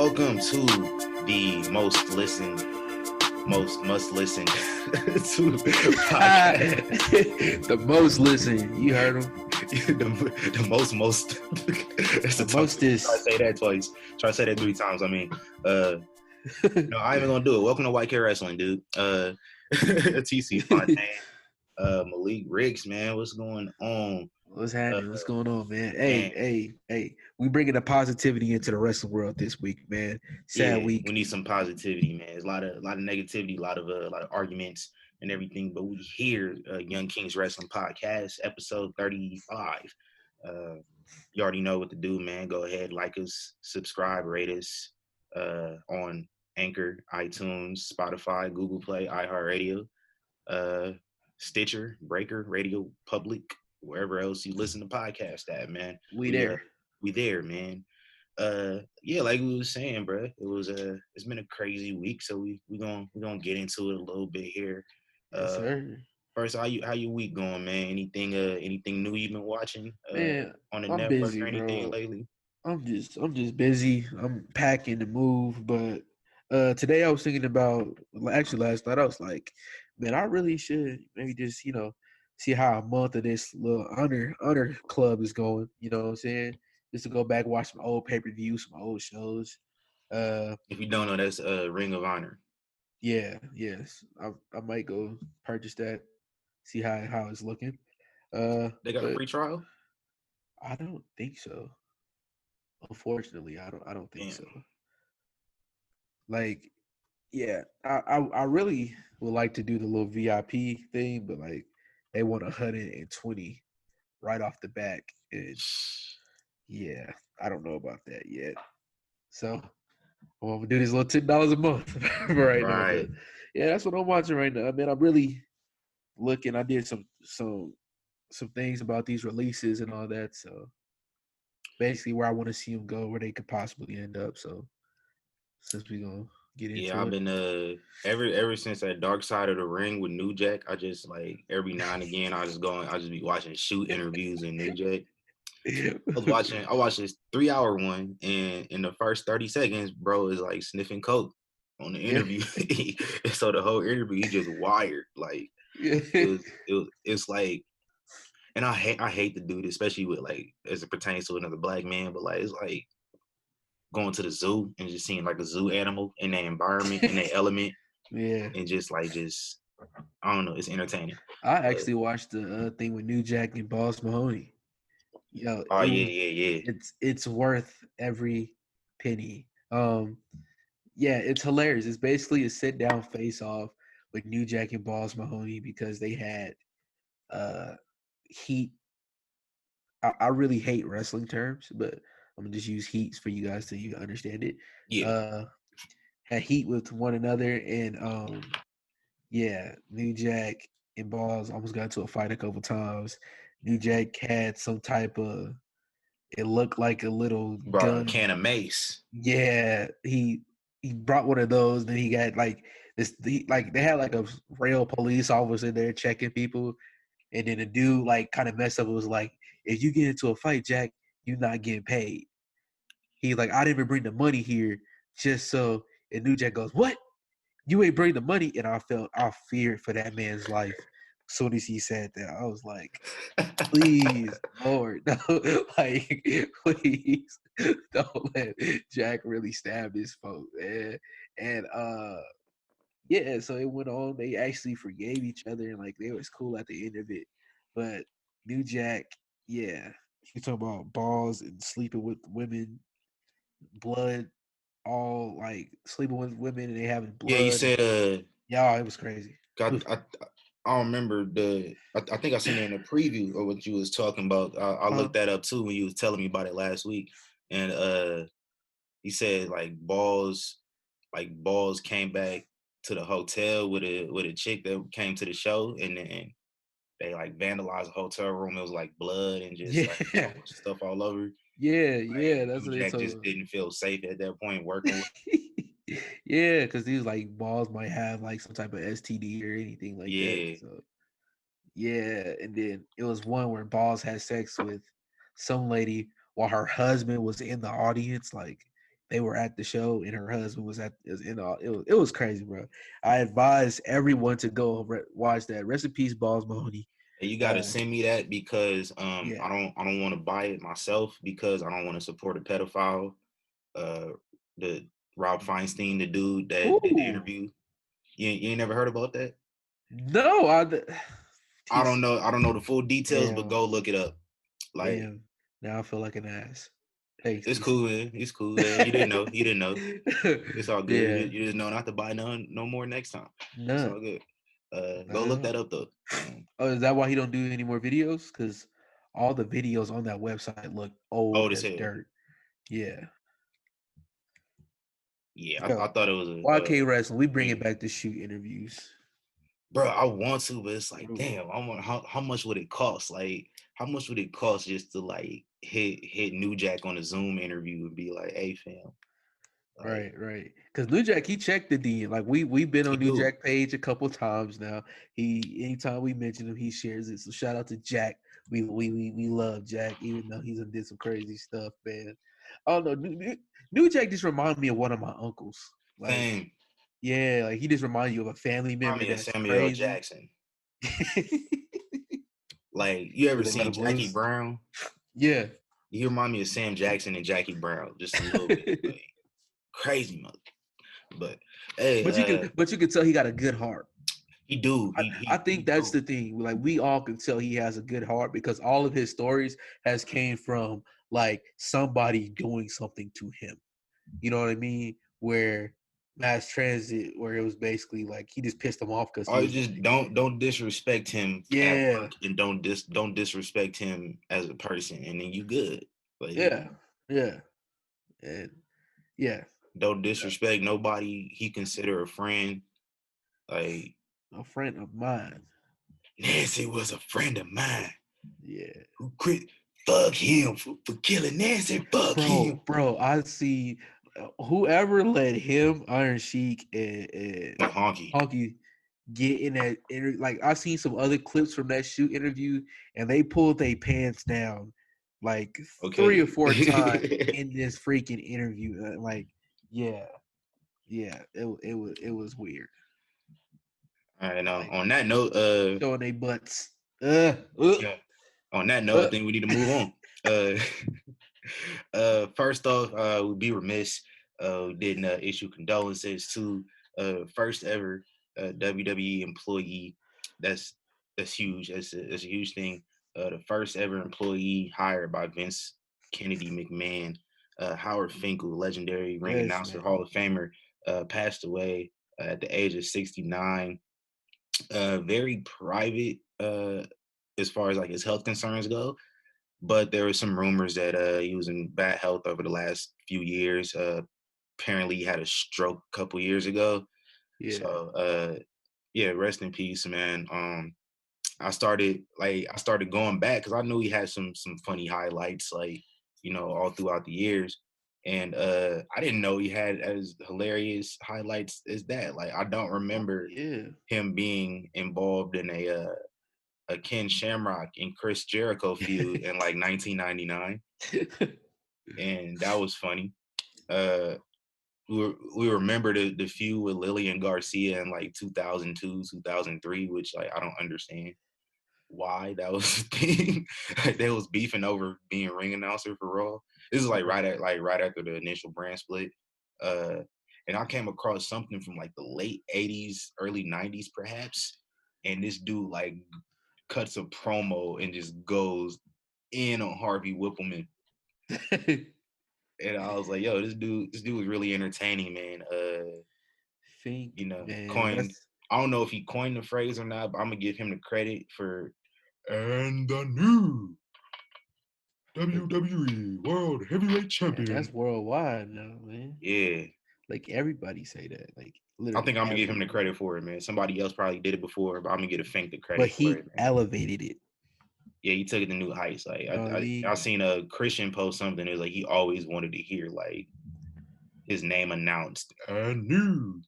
Welcome to the most must listen to podcast. The most listen. You heard him. the most. That's The the mostest. Try to say that twice. Try to say that 3 times. I mean, no, I ain't even gonna do it. Welcome to White Care Wrestling, dude. TC Fontaine, Malik Riggs, man, what's going on? What's happening? What's going on, man? Hey. We bringing the positivity into the wrestling world this week, man. Sad week. We need some positivity, man. There's a lot of negativity, a lot of arguments and everything. But we here, Young Kings Wrestling Podcast, episode 35. You already know what to do, man. Go ahead, like us, subscribe, rate us on Anchor, iTunes, Spotify, Google Play, iHeartRadio, Stitcher, Breaker, Radio Public, wherever else you listen to podcasts at, man. We there, man. Like we was saying, bro, it's been a crazy week, so we gonna get into it a little bit here. Yes, sir. First, how your week going, man? Anything new you've been watching Man, on the I'm network busy, or anything bro. lately? I'm just busy. I'm packing to move, but today I was thinking about, actually last night I was like, man, I really should maybe just see how a month of this little honor club is going. You know what I'm saying? Just to go back, watch some old pay-per-views, some old shows. If you don't know, that's Ring of Honor. Yes, I might go purchase that, see how it's looking. They got a free trial? I don't think so. Unfortunately, I don't think so. Like, yeah, I really would like to do the little VIP thing, but like they want 120 right off the back, and yeah, I don't know about that yet. So I'm gonna do this little $10 a month right now. But yeah, that's what I'm watching right now. I mean, I'm really looking. I did some things about these releases and all that. So basically, where I want to see them go, where they could possibly end up. So since we gonna get into I've been ever since that Dark Side of the Ring with New Jack. I just like every now and again I just be watching shoot interviews in New Jack. I watched this 3-hour one, and in the first 30 seconds, bro is like sniffing coke on the interview. So the whole interview he just wired. Like it's like, and I hate to do this, especially with like as it pertains to another black man, but like it's like going to the zoo and just seeing like a zoo animal in their environment, in their element. Yeah. And just I don't know, it's entertaining. I actually watched the thing with New Jack and Boss Mahoney. Yeah. It's worth every penny. Yeah, it's hilarious. It's basically a sit down face off with New Jack and Boss Mahoney because they had heat. I really hate wrestling terms, but I'm gonna just use heats for you guys so you understand it. Yeah. Had heat with one another, and New Jack and Balls almost got into a fight a couple times. New Jack had some type of, it looked like a little gun. A can of mace. Yeah, he brought one of those. Then he got like this. They had like a rail police officer there checking people, and then the dude like kind of messed up. It was like, if you get into a fight, Jack, you're not getting paid. He's like, I didn't even bring the money here just so. And New Jack goes, what? You ain't bring the money? And I feared for that man's life. As soon as he said that, I was like, please, Lord, no, like, please don't let Jack really stab his folk, man. And so it went on. They actually forgave each other and like they was cool at the end of it. But New Jack, yeah, he talking about balls and sleeping with women, blood, all like sleeping with women and they having blood. Yeah, you said it was crazy. I don't remember I think I seen it in a preview of what you was talking about. I looked that up too when you was telling me about it last week. And he said like balls came back to the hotel with a chick that came to the show, and then they like vandalized the hotel room. It was like blood and just like a bunch of stuff all over. Yeah, that's what they Jack told just didn't feel safe at that point working with. Yeah, because these like balls might have like some type of STD or anything like that. So yeah, and then it was one where balls had sex with some lady while her husband was in the audience. Like they were at the show, and her husband was at. It was crazy, bro. I advise everyone to go watch that. Rest in peace, Balls Mahoney. And you gotta Uh, send me that because yeah. I don't want to buy it myself because I don't want to support a pedophile. Uh, the Rob Feinstein, the dude that did the Ooh, interview. You ain't never heard about that? no, he's I don't know the full details, but damn, go look it up. Like damn. Now I feel like an ass. Thanks, it's TC. cool, man. It's cool, man. You didn't know. You didn't know. It's all good. Yeah, You just know not to buy no more next time. It's none. all good. Go look Uh, that up though. oh, is that why he don't do any more videos? Because all the videos on that website look old Old as as hell. dirt. Yeah. Yeah, I Yo, thought it was YK Wrestling, we bring it thing. back to shoot interviews. Bro, I want to, but it's like, Bro, damn, I want how much would it cost? Like, how much would it cost just to like hit New Jack on a Zoom interview and be like, hey fam, like right. Because New Jack, he checked the DM. Like we've been he on New do. Jack page a couple times now. He anytime we mention him, he shares it. So shout out to Jack. We love Jack, even though he's did some crazy stuff, man. I don't know. New Jack just reminded me of one of my uncles. Like, Same. yeah, like he just reminds you of a family Remind member me of that's Samuel L. crazy. Jackson. Like, you ever They got a seen Jackie voice. Brown? Yeah. You remind me of Sam Jackson and Jackie Brown just a little bit. Like crazy mother. But hey, But you can tell he got a good heart. he do. I He think that's do. the thing. Like we all can tell he has a good heart because all of his stories has came from like somebody doing something to him. You know what I mean? Where mass transit, where it was basically like he just pissed him off because he Or was just like, don't disrespect him at yeah, work and don't disrespect him as a person, and then you good. Like yeah, yeah, and yeah, don't disrespect nobody he consider a friend. Like a friend of mine. Nancy was a friend of mine Yeah, who quit. Fuck him for killing Nancy. Fuck him. bro, I see whoever let him, Iron Sheik, and The honky. Honky get in that like I seen some other clips from that shoot interview and they pulled their pants down like 3 or 4 times Okay. in this freaking interview. Like, yeah, it was weird. All right, now Like on that note, showing their butts. yeah. On that note, I think we need to move on. Uh, first off, we'd be remiss. We didn't issue condolences to first ever WWE employee. That's huge. That's a huge thing. The first ever employee hired by Vince Kennedy McMahon, Howard Finkel, legendary ring Yes, announcer, man. Hall of Famer, passed away at the age of 69. Very private as far as like his health concerns go, but there were some rumors that he was in bad health over the last few years. Apparently, he had a stroke a couple years ago. Yeah. So, yeah, rest in peace, man. I started going back because I knew he had some funny highlights, like all throughout the years. And I didn't know he had as hilarious highlights as that. Like, I don't remember Yeah. him being involved in a Ken Shamrock and Chris Jericho feud in like 1999, and that was funny. Uh, we remember the feud with Lillian Garcia in like 2002, 2003, which like I don't understand why that was a thing. They was beefing over being ring announcer for Raw. This is like right after the initial brand split. Uh, and I came across something from like the late 80s, early 90s perhaps. And this dude like cuts a promo and just goes in on Harvey Whippleman. And I was like, yo, this dude was really entertaining, man. Fink, man, Coined, that's I don't know if he coined the phrase or not, but I'm gonna give him the credit for and the new WWE World Heavyweight man, that's Champion. worldwide now, man. Yeah. Like everybody say that, like I think literally I'm gonna give him the everyone. credit for it, man. Somebody else probably did it before, but I'm gonna give a Fink the But credit for he it, man. elevated it. Yeah, he took it to new heights. Like You know what I I mean? seen a Christian post something. It was like he always wanted to hear like his name announced and new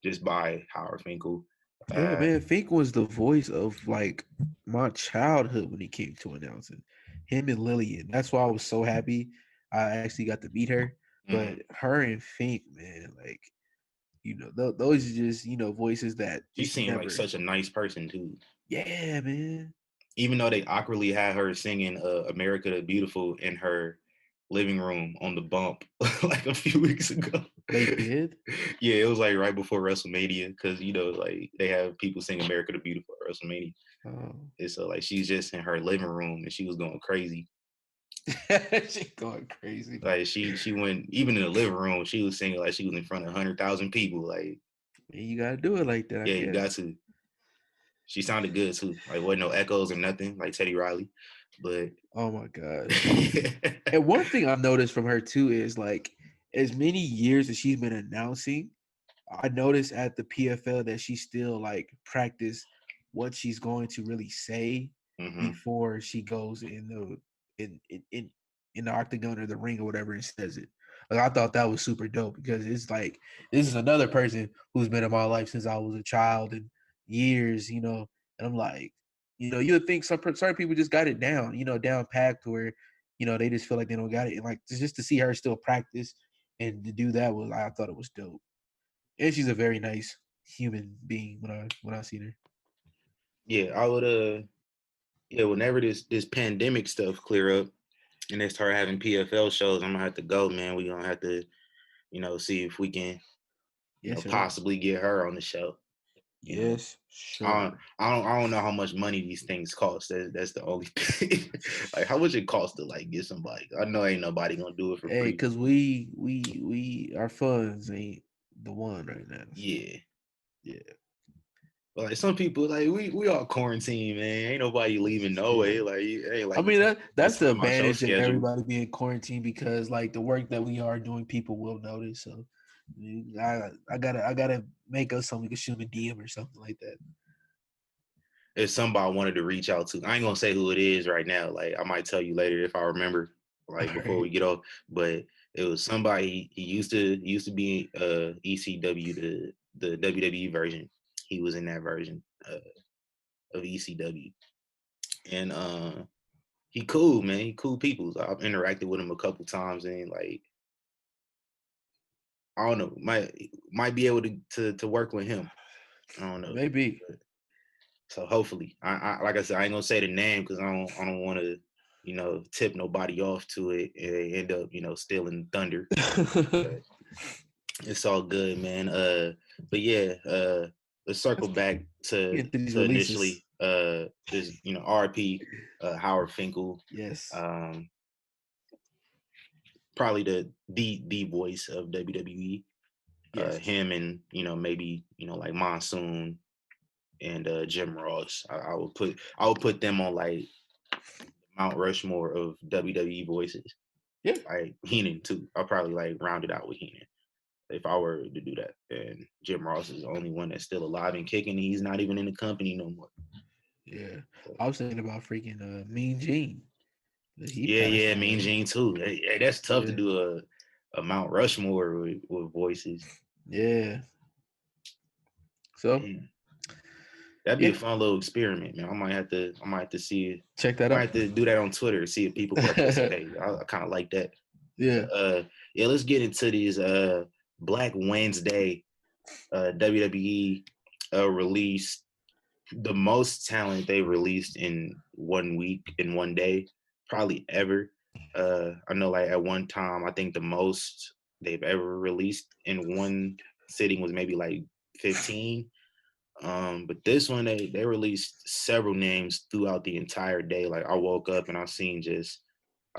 just by Howard Finkel. Yeah, Uh, man. Fink was the voice of like my childhood when he came to announcing. Him and Lillian. That's why I was so happy. I actually got to meet her. But her and Fink, man, like those are just voices that She just seemed like never. such a nice person too. Yeah, man. Even though they awkwardly had her singing America the Beautiful in her living room on the bump like a few weeks ago. They did? Yeah, it was like right before WrestleMania because like they have people sing America the Beautiful at WrestleMania. Oh. And so like she's just in her living room and she was going crazy. She going crazy. Like she went even in the living room, she was singing like she was in front of 100,000 people. Like, Man, you gotta do it like that, I yeah, you got guess. to. She sounded good too. Like wasn't no echoes or nothing, like Teddy Riley. But Oh my gosh. And one thing I've noticed from her too is like as many years as she's been announcing, I noticed at the PFL that she still like practice what she's going to really say mm-hmm. before she goes in the octagon or the ring or whatever and says it. Like I thought that was super dope because it's like this is another person who's been in my life since I was a child and years, and I'm like, you would think certain people just got it down, down packed where, they just feel like they don't got it. And like just to see her still practice and to do that I thought it was dope. And she's a very nice human being when I seen her. Yeah, I would yeah, whenever this pandemic stuff clear up and they start having PFL shows, I'm gonna have to go, man. We gonna have to, see if we can, Yes, sir. possibly get her on the show. Yes, sure. I don't know how much money these things cost. That's the only thing. Like how much it cost to like get somebody. I know ain't nobody gonna do it for Hey, free. cause we our funds ain't the one right now. So Yeah. yeah, But like some people, like we all quarantine, man. Ain't nobody leaving no yeah. way. Like ain't I like mean get that's the time out your advantage of schedule. everybody being quarantined because like the work that we are doing, people will notice. So I gotta make us something we can shoot a DM or something like that. If somebody I wanted to reach out to, I ain't gonna say who it is right now. Like I might tell you later if I remember, like All before right. we get off. But it was somebody he used to be ECW the WWE version. He was in that version of ECW, and he cool man. He cool people. I've interacted with him a couple times, and like I don't know, might be able to work with him. I don't know. Maybe. So hopefully, I like I said, I ain't gonna say the name because I don't want to, tip nobody off to it and they end up, stealing thunder. But it's all good, man. But yeah, let's circle Let's get back to into these to releases. initially this, RP Howard Finkel, Yes. um, probably the voice of WWE. Yes. Him and maybe like Monsoon and Jim Ross. I would put them on like Mount Rushmore of WWE voices. Yeah. Like Heenan too. I'll probably like round it out with Heenan if I were to do that. And Jim Ross is the only one that's still alive and kicking. He's not even in the company no more. Yeah. So, I was thinking about freaking Mean Gene. But he yeah, passed yeah, Mean away. Gene too. Hey, that's tough to Yeah. do a Mount Rushmore with voices. Yeah. So Man, that'd be yeah, a fun little experiment, man. I might have to see it. check that I might out. have to do that on Twitter, see if people participate. I kind of like that. Yeah. But yeah, let's get into these Black Wednesday WWE released the most talent they released in 1 week in 1 day, probably ever. I know like at one time, I think the most they've ever released in one sitting was maybe like 15. But this one they released several names throughout the entire day. Like I woke up and I seen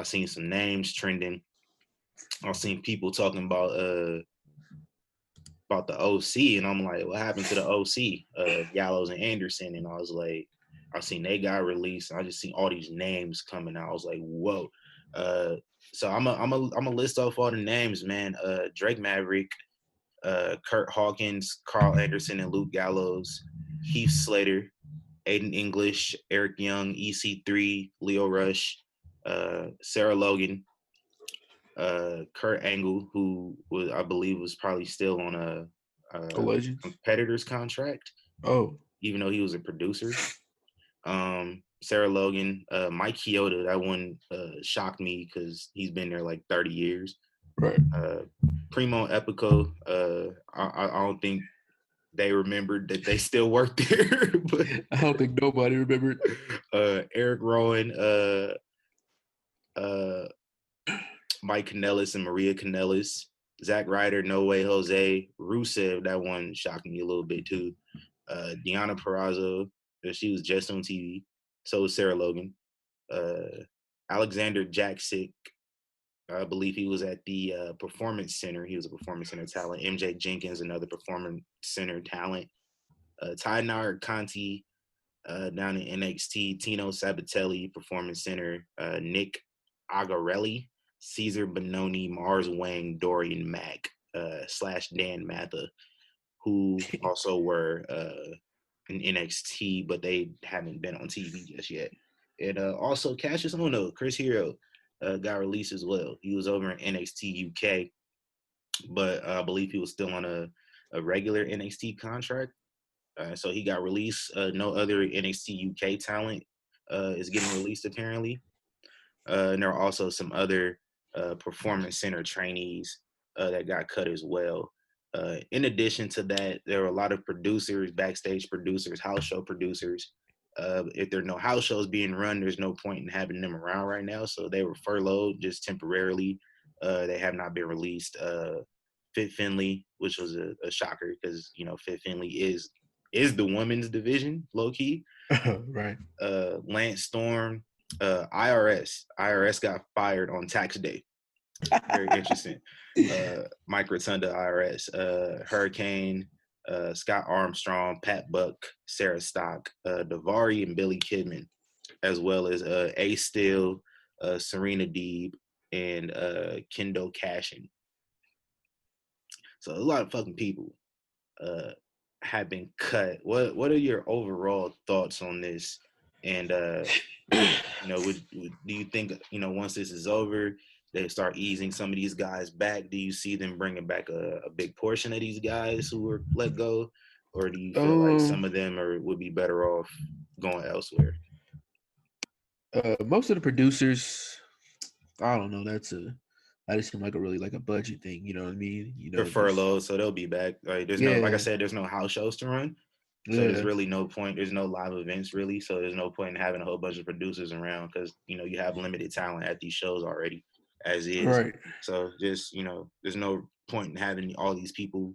some names trending. I've seen people talking about the OC, and I'm like, what happened to the OC? Gallows and Anderson, and I was like, I seen they got released. I just seen all these names coming out. I was like, whoa. So I'm a list off all the names, man. Drake Maverick, Kurt Hawkins, Carl Anderson, and Luke Gallows, Heath Slater, Aiden English, Eric Young, EC3, Leo Rush, Sarah Logan, Kurt Angle, who was I believe was probably still on a Legends. competitor's contract, Oh. even though he was a producer. Sarah Logan, Mike Chioda, that one shocked me because he's been there like 30 years. Right. Primo and Epico. I don't think they remembered that they still worked there. But I don't think nobody remembered. Eric Rowan, uh, Mike Kanellis and Maria Kanellis, Zack Ryder, No Way Jose, Rusev. That one shocked me a little bit too. Deanna Perrazzo, she was just on TV. So was Sarah Logan. Alexander Jaksic, I believe he was at the Performance Center. He was a Performance Center talent. MJ Jenkins, another Performance Center talent. Ty Nard Conti down in NXT. Tino Sabatelli, Performance Center. Nick Agarelli, Caesar Bononi, Mars Wang, Dorian Mack, / Dan Matha, who also were in NXT, but they haven't been on TV just yet. And also Cassius Ohno, Chris Hero, got released as well. He was over in NXT UK, but I believe he was still on a regular NXT contract. So he got released. No other NXT UK talent is getting released apparently. And there are also some other Performance Center trainees that got cut as well. In addition to that, there were a lot of producers, backstage producers, house show producers. If there are no house shows being run, there's no point in having them around right now. So they were furloughed just temporarily. They have not been released. Fit Finley, which was a shocker because Fit Finley is the women's division, low key. Right. Lance Storm, IRS got fired on tax day. Very interesting. Mike Rotunda, IRS. Hurricane, Scott Armstrong, Pat Buck, Sarah Stock, Davari and Billy Kidman, as well as A Still, Serena Deeb, and Kendo Cashin. So a lot of fucking people have been cut. What are your overall thoughts on this? And do you think once this is over, they start easing some of these guys back? Do you see them bringing back a big portion of these guys who were let go, or do you feel like some of them would be better off going elsewhere? Most of the producers, I don't know. That just seems like a budget thing. You know what I mean? They're furloughed, so they'll be back. Like like I said, there's no house shows to run. So there's really no point. There's no live events really. So there's no point in having a whole bunch of producers around because you have limited talent at these shows already, as is. Right. So just there's no point in having all these people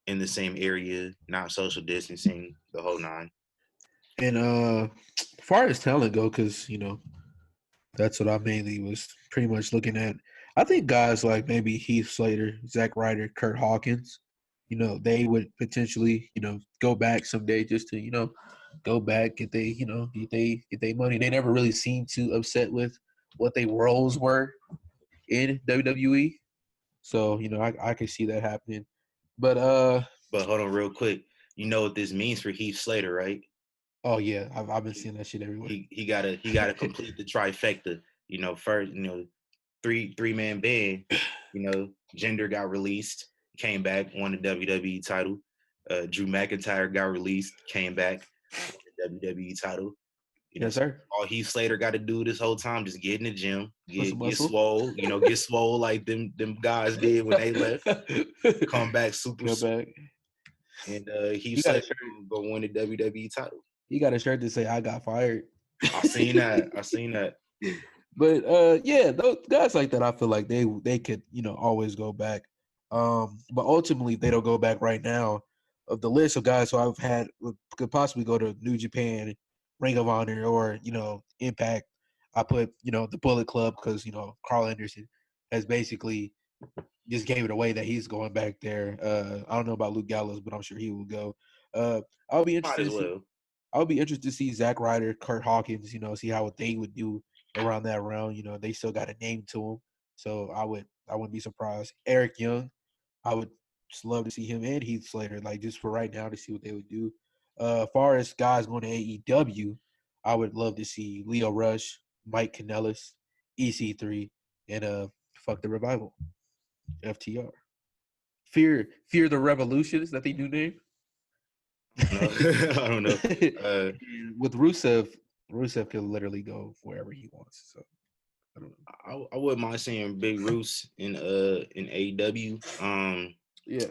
in the same area, not social distancing, the whole nine. And as far as talent go, because that's what I mainly was pretty much looking at. I think guys like maybe Heath Slater, Zack Ryder, Kurt Hawkins, they would potentially, go back someday just to, go back, get they money. They never really seemed too upset with what their roles were in WWE. So, I could see that happening. But hold on real quick. You know what this means for Heath Slater, right? Oh yeah, I've been seeing that shit everywhere. He gotta complete the trifecta. First, three-man band. Jinder got released, came back, won the WWE title. Drew McIntyre got released, came back, won the WWE title. Yes, sir. All Heath Slater got to do this whole time just get in the gym, get swole, get swole like them guys did when they left. Come back super. And Heath Slater go win the WWE title. He got a shirt to say "I got fired." I seen that. But yeah, those guys like that, I feel like they could always go back. But ultimately, they don't go back right now. Of the list of guys who I've had could possibly go to New Japan, Ring of Honor, or Impact. I put the Bullet Club because Carl Anderson has basically just gave it away that he's going back there. I don't know about Luke Gallows, but I'm sure he will go. I'll be interested. I'll be interested to see Zack Ryder, Kurt Hawkins. See how they would do around that round. They still got a name to them, so I wouldn't be surprised. Eric Young, I would just love to see him and Heath Slater, like just for right now to see what they would do. As far as guys going to AEW, I would love to see Leo Rush, Mike Kanellis, EC3, and fuck the Revival, FTR. Fear the Revolution, is that the new name? I don't know. With Rusev could literally go wherever he wants. So I don't know. I wouldn't mind seeing Big Roos in AEW. Yeah,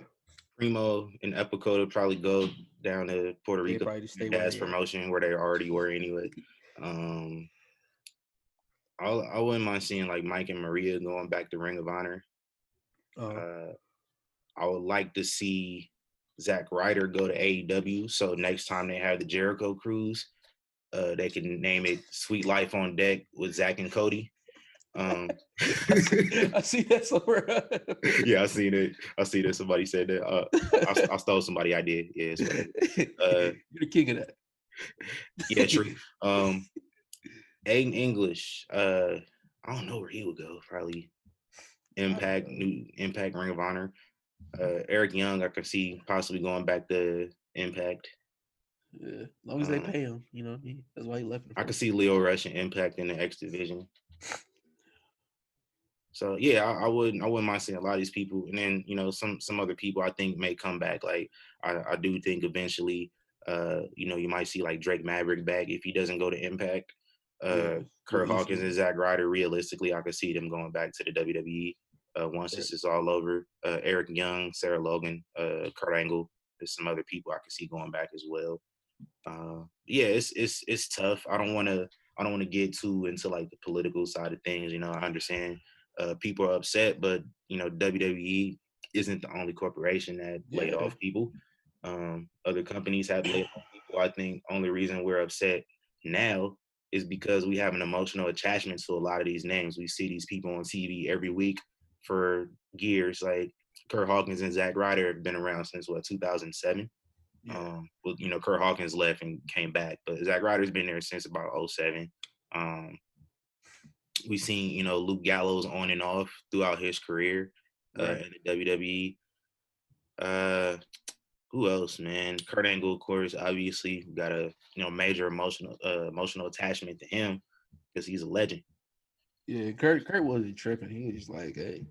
Primo and Epico to probably go down to Puerto they Rico, probably just their stay where dad's they at. promotion where they already were anyway. Um, I wouldn't mind seeing like Mike and Maria going back to Ring of Honor. Uh, Uh, I would like to see Zack Ryder go to AEW. So next time they have the Jericho Cruise, they can name it Sweet Life on Deck with Zach and Cody. I see that somewhere. Yeah, I seen it. I see that somebody said that. I stole somebody. I did. Yeah, it's whatever. You're the king of that. Yeah, true. Aiden English. I don't know where he would go. Probably Impact, new Impact, Ring of Honor. Eric Young, I could see possibly going back to Impact. Yeah, as long as they pay him, you know, that's why he left in the I could first see place. Leo Rush and Impact in the X division. So yeah, I wouldn't mind seeing a lot of these people, and then some other people I think may come back. Like I do think eventually, you might see like Drake Maverick back if he doesn't go to Impact. Yeah, go Kurt East Hawkins and Coast. Zack Ryder. Realistically, I could see them going back to the WWE once Right. this is all over. Eric Young, Sarah Logan, Kurt Angle. There's some other people I could see going back as well. Yeah, it's tough. I don't want to get too into like the political side of things. I understand people are upset, but WWE isn't the only corporation that laid Yeah, off people. Other companies have laid off people. I think only reason we're upset now is because we have an emotional attachment to a lot of these names. We see these people on TV every week for years. Like Kurt Hawkins and Zack Ryder have been around since 2007. yeah, Well, Kurt Hawkins left and came back, but Zack Ryder's been there since about '07. Um, we've seen, Luke Gallows on and off throughout his career right. in the WWE. Uh, who else, man? Kurt Angle, of course, obviously got a major emotional attachment to him because he's a legend. Yeah, Kurt wasn't tripping. He was just like, hey,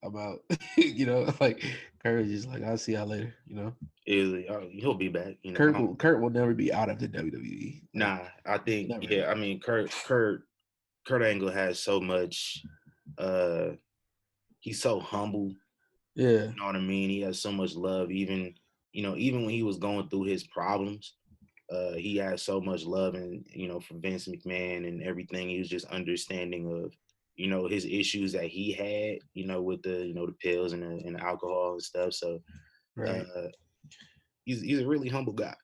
I'm out. You know, like Kurt was just like, I'll see y'all later. You know, He'll be back. Kurt will never be out of the WWE. Like, Nah, I think never. yeah. I mean, Kurt Angle has so much. Uh, he's so humble. Yeah, You know what I mean? He has so much love. Even when he was going through his problems, he had so much love and for Vince McMahon and everything. He was just understanding of his issues that he had, with the pills and the alcohol and stuff. So right. uh, he's a really humble guy.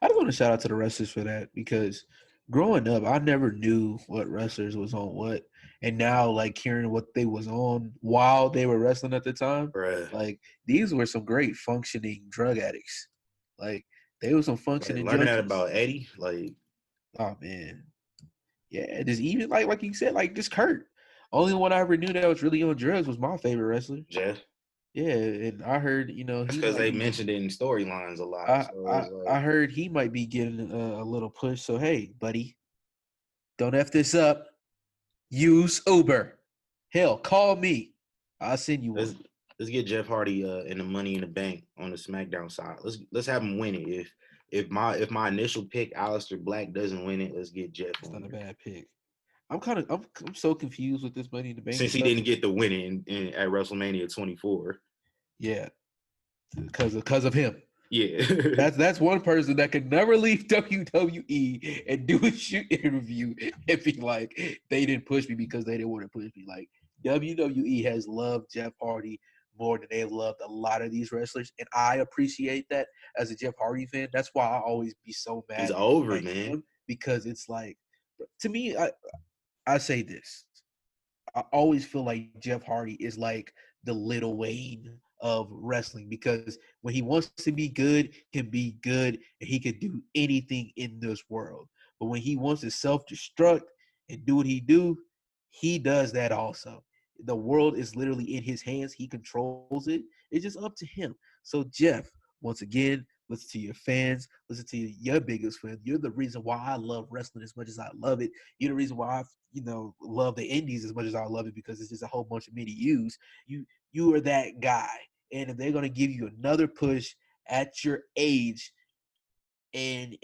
I just want to shout out to the wrestlers for that because growing up, I never knew what wrestlers was on what, and now like hearing what they was on while they were wrestling at the time, Bruh. like these were some great functioning drug addicts. Like they were some Like functioning learning that junkies. about Eddie, like Oh man, yeah. Just even like you said, like just Kurt. Only one I ever knew that was really on drugs was my favorite wrestler. Jeff. Yeah, and I heard That's he because might they be. mentioned it in storylines a lot. I So I it's I like, heard he might be getting a little push. So hey, buddy, don't f this up. Use Uber. Hell, call me. I'll send you let's one. let's get Jeff Hardy in the Money in the Bank on the SmackDown side. Let's have him win it. If my initial pick, Aleister Black, doesn't win it, let's get Jeff It's on not a there. bad pick. I'm so confused with this Money in the Bank Since he stuff. didn't get the win at WrestleMania 24. Yeah, because of him. Yeah. That's one person that could never leave WWE and do a shoot interview and be like, they didn't push me because they didn't want to push me. Like WWE has loved Jeff Hardy more than they've loved a lot of these wrestlers, and I appreciate that as a Jeff Hardy fan. That's why I always be so He's mad over, at man. him because it's like, to me, I say this. I always feel like Jeff Hardy is like the Little Wayne of wrestling because when he wants to be good, he can be good and he can do anything in this world. But when he wants to self-destruct and do what he does that also. The world is literally in his hands. He controls it. It's just up to him. So Jeff, once again, listen to your fans, listen to your biggest fan. You're the reason why I love wrestling as much as I love it. You're the reason why I love the indies as much as I love it because it's just a whole bunch of mini yous. You are that guy. And if they're gonna give you another push at your age and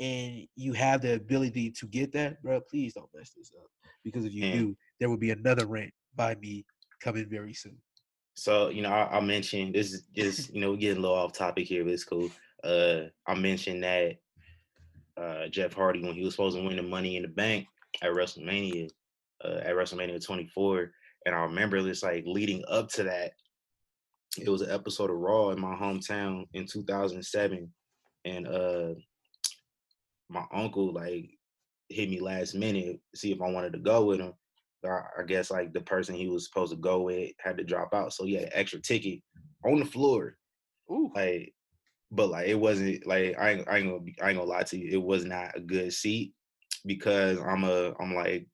you have the ability to get that, bro, please don't mess this up. Because if you And do, there will be another rant by me coming very soon. So, I mentioned this is just, we're getting a little off topic here, but it's cool. I mentioned that Jeff Hardy, when he was supposed to win the Money in the Bank at WrestleMania 24, and I remember this like leading up to that, it was an episode of Raw in my hometown in 2007, and my uncle like hit me last minute to see if I wanted to go with him. I guess like the person he was supposed to go with had to drop out, so he had an extra ticket on the floor. Ooh. Like, but like it wasn't like I ain't gonna lie to you, it was not a good seat because I'm like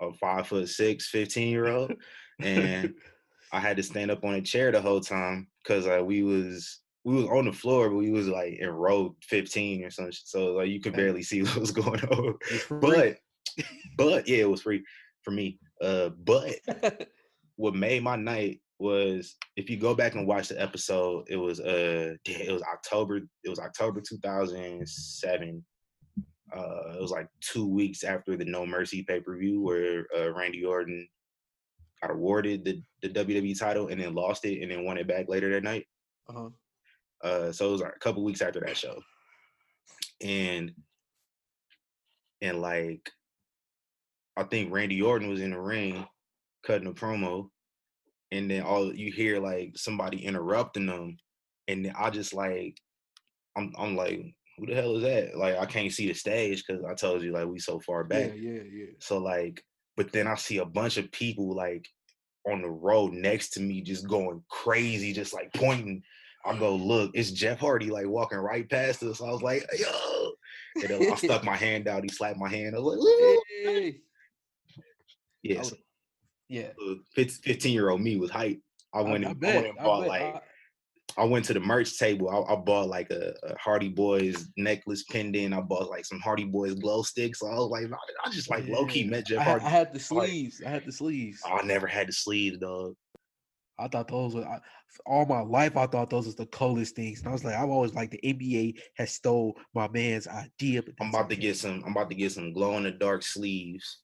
a 5'6", 15-year-old, and I had to stand up on a chair the whole time because we was on the floor, but we was like in row 15 or something. So like you could barely see what was going on. It's free. But yeah, it was free for me. But what made my night was if you go back and watch the episode, it was October 2007. It was like 2 weeks after the No Mercy pay-per-view where Randy Orton got awarded the WWE title and then lost it and then won it back later that night. So it was like a couple weeks after that show. And like I think Randy Orton was in the ring cutting a promo, and then all you hear like somebody interrupting them, and then I just like I'm like, who the hell is that? Like I can't see the stage because I told you like we so far back. Yeah. So like, but then I see a bunch of people like on the road next to me just going crazy, just like pointing. I go, look, it's Jeff Hardy like walking right past us. I was like, yo. And then I stuck my hand out. He slapped my hand. I was like, woo. Hey. Yes. Yeah. 15-year-old me was hype. I went and bought like I went to the merch table. I bought like a Hardy Boys necklace pendant. I bought like some Hardy Boys glow sticks. So I was like, I just like low key met Jeff Hardy. I had the sleeves. I never had the sleeves, dog. I thought those were all my life. I thought those was the coolest things, and I was like, I've always like the NBA has stole my man's idea. But I'm about to get some glow in the dark sleeves.